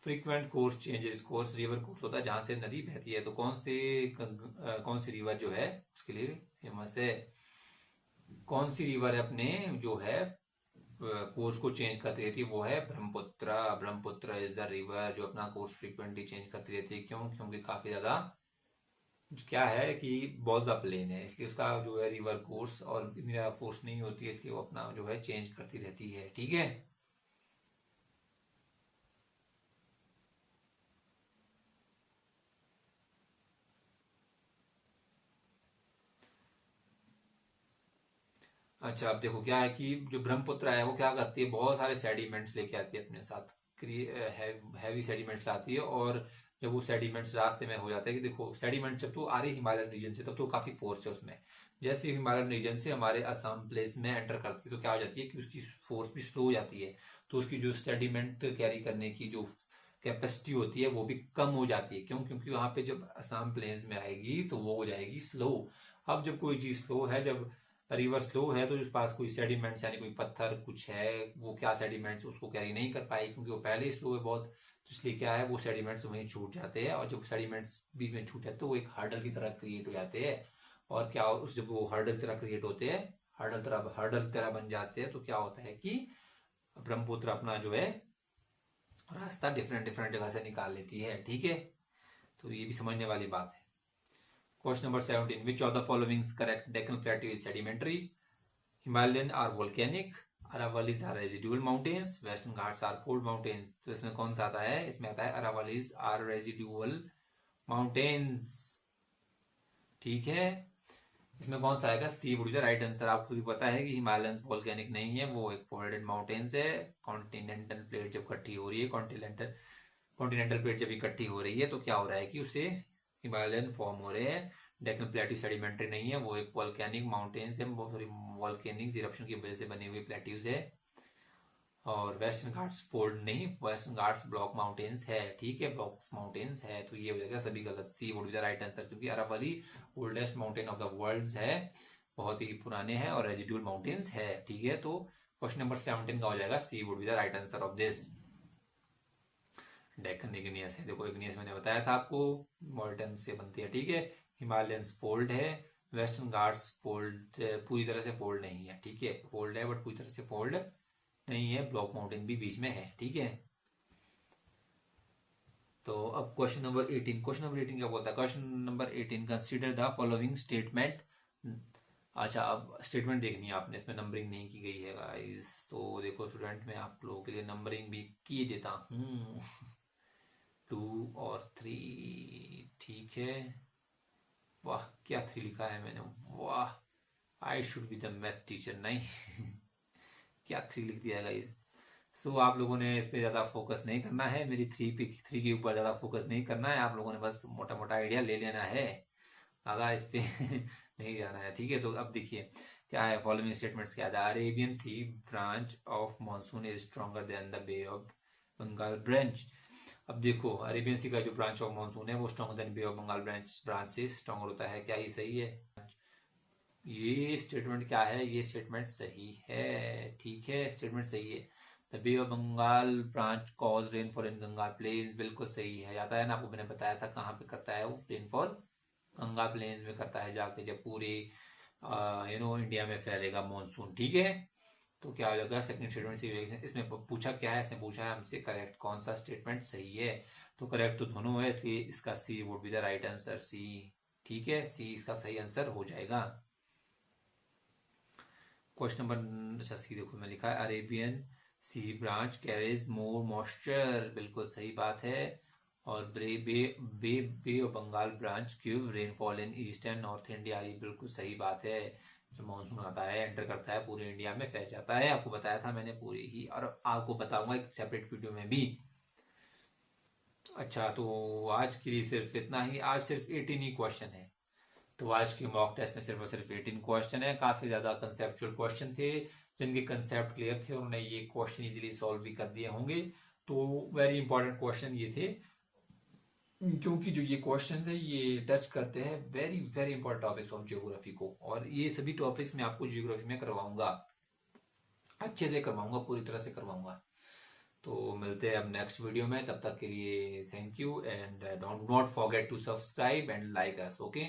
frequent course changes, course river course होता है जहां से नदी बहती है, तो कौन सी रिवर जो है उसके लिए फेमस है? कौन सी रिवर है अपने जो है कोर्स को चेंज करती रहती है? वो है Brahmaputra. Brahmaputra is the river जो अपना कोर्स फ्रीक्वेंटली चेंज करती रहती है। क्यों? क्योंकि काफी ज्यादा क्या है कि बहुत ज्यादा प्लेन है, इसलिए उसका जो है रिवर कोर्स और इतनी ज्यादा फोर्स नहीं होती है, इसलिए वो अपना जो है चेंज करती रहती है, ठीक है। अच्छा, अब देखो क्या है कि जो ब्रह्मपुत्र है वो क्या करती है, बहुत सारे सेडिमेंट्स लेके आती है अपने साथ, हैवी सेडिमेंट्स लाती है। और जब वो सेडिमेंट्स रास्ते में हो जाते हैं कि देखो सेडिमेंट जब तो आ रही हिमालयन रीजन से तब तो काफी फोर्स है उसमें। जैसे हिमालयन रीजन से हमारे असम प्लेस में एंटर करती है तो क्या हो जाती है कि उसकी फोर्स भी स्लो हो जाती है, तो उसकी जो सेडिमेंट कैरी करने की जो कैपेसिटी होती है वो भी कम हो जाती है। क्यों? क्योंकि वहां पे जब असम प्लेन्स में आएगी तो वो हो जाएगी स्लो। अब जब कोई चीज स्लो है, जब रिवर स्लो है, तो उसके पास कोई सेडिमेंट्स यानी कोई पत्थर कुछ है, वो क्या सेडिमेंट्स उसको कैरी नहीं कर पाएगी क्योंकि वो पहले ही स्लो है बहुत। तो इसलिए क्या है वो सेडिमेंट्स वहीं छूट जाते हैं, और जब सेडिमेंट्स बीच में छूट जाते हैं तो वो एक हर्डल की तरह क्रिएट हो जाते हैं। और क्या उस जब वो हर्डल की तरह क्रिएट होते हैं, हर्डल तरह बन जाते हैं, तो क्या होता है कि ब्रह्मपुत्र अपना जो है रास्ता डिफरेंट डिफरेंट जगह से निकाल लेती है, ठीक है। तो ये भी समझने वाली बात है। Question number 17, which of the following correct? Deccan plateau is sedimentary, Himalayan are volcanic, Aravallis are residual mountains, Western Ghats are fold mountains. तो इसमें कौन सा आता है? इसमें आता है अरावलीज आर रेजिडुअल माउंटेन्स, ठीक है। इसमें कौन सा आएगा? C would be the right answer. आपको भी पता है कि हिमालयन वोल्केनिक नहीं है, वो एक फोल्डेड माउंटेन्स है। कॉन्टिनेंटल प्लेट जब इकट्ठी हो रही है, कॉन्टिनेंटल प्लेट जब इकट्ठी हो रही है तो क्या हो रहा है कि उसे हिमालयन फॉर्म हो रहे हैं। डेक्कन प्लेट्यू सेडिमेंट्री नहीं है, वो एक वॉल्केनिक माउंटेन्स है, सॉरी वॉल्केनिक इरप्शन की वजह से बनी हुई प्लेट्यूज है। और वेस्टर्न घाट्स फोल्ड नहीं, वेस्टर्न घाट्स ब्लॉक माउंटेन्स है, ठीक है, ब्लॉक्स माउंटेन्स है। तो ये हो जाएगा सभी गलत, C would be the right answer, क्योंकि Aravalli oldest mountain of the world है, बहुत ही पुराने हैं और रेजिडुअल माउंटेन्स है, ठीक है। तो क्वेश्चन नंबर 17 का हो जाएगा C would be the right answer of this. Deccan igneous है, देखो इग्नियस मैंने बताया था आपको, मॉल्टन से बनती है, ठीक है। हिमालयंस फोल्ड है, वेस्टर्न घाट्स फोल्ड पूरी तरह से फोल्ड नहीं है, ठीक है, फोल्ड है बट पूरी तरह से फोल्ड नहीं है, ब्लॉक माउंटेन भी बीच में है, ठीक है। तो अब क्वेश्चन नंबर 18, क्वेश्चन नंबर 18 क्या बोलता है? Question number 18, consider the following statement. अच्छा, अब स्टेटमेंट देखनी है आपने, इसमें नंबरिंग नहीं की गई है गाइस। तो देखो स्टूडेंट, मैं आप लोगों के लिए नंबरिंग भी किए देता हूँ 2 और 3, ठीक है। वाह, क्या 3 लिखा है मैंने, वाह, I should be the math teacher, नहीं क्या 3 लिख दिया गाइस। सो आप लोगों ने इस पे ज्यादा फोकस नहीं करना है, मेरी 3 के ऊपर ज्यादा फोकस नहीं करना है, आप लोगों ने बस मोटा मोटा आइडिया ले लेना है, ज्यादा इस पे नहीं जाना है, ठीक है। तो अब देखिए क्या है, फॉलोइंग स्टेटमेंट्स क्या है? The Arabian sea branch of monsoon is stronger than the bay of Bengal branch. अब देखो अरेबियन सी का जो ब्रांच ऑफ मानसून है वो stronger than bay of Bengal branch से स्ट्रॉन्गर होता है, क्या ये सही है? ये स्टेटमेंट क्या है? ये स्टेटमेंट सही है, ठीक है, स्टेटमेंट सही है। The bay of Bengal branch cause rainfall in Ganga plains, बिल्कुल सही है। याद है ना आपको, मैंने बताया था कहाँ पे करता है वो रेनफॉल, गंगा प्लेन्स में करता है जाके, जब पूरे इंडिया में फैलेगा मॉनसून, ठीक है। तो क्या हो जाएगा सेकंड स्टेटमेंट सही? इसमें पूछा क्या है? इसने पूछा है हमसे करेक्ट कौन सा स्टेटमेंट सही है, तो करेक्ट तो दोनों है, इसलिए इसका C would be the right answer, C, ठीक है, सी इसका सही आंसर हो जाएगा। क्वेश्चन नंबर, अच्छा सी देखो मैं लिखा है Arabian sea branch carries more moisture, बिल्कुल सही बात है। और bay of Bengal branch cube rainfall in east and north India, ये बिल्कुल सही बात है। जब मानसून आता है एंटर करता है पूरे इंडिया में फैल जाता है, आपको बताया था मैंने पूरी ही, और आपको बताऊंगा एक सेपरेट वीडियो में भी। अच्छा, तो आज के लिए सिर्फ इतना ही, आज सिर्फ 18 ही क्वेश्चन है, तो आज के मॉक टेस्ट में सिर्फ और सिर्फ 18 क्वेश्चन है, काफी ज्यादा कंसेप्चुअल क्वेश्चन थे, जिनके कंसेप्ट क्लियर थे उन्होंने ये क्वेश्चन इजीली सॉल्व भी कर दिए होंगे। तो वेरी इंपॉर्टेंट क्वेश्चन ये थे, क्योंकि जो ये क्वेश्चन है ये टच करते हैं very very important topics of geography को, और ये सभी टॉपिक्स मैं आपको ज्योग्राफी में करवाऊंगा, अच्छे से करवाऊंगा, पूरी तरह से करवाऊंगा। तो मिलते हैं अब नेक्स्ट वीडियो में, तब तक के लिए thank you and don't not forget to subscribe and like us. Okay.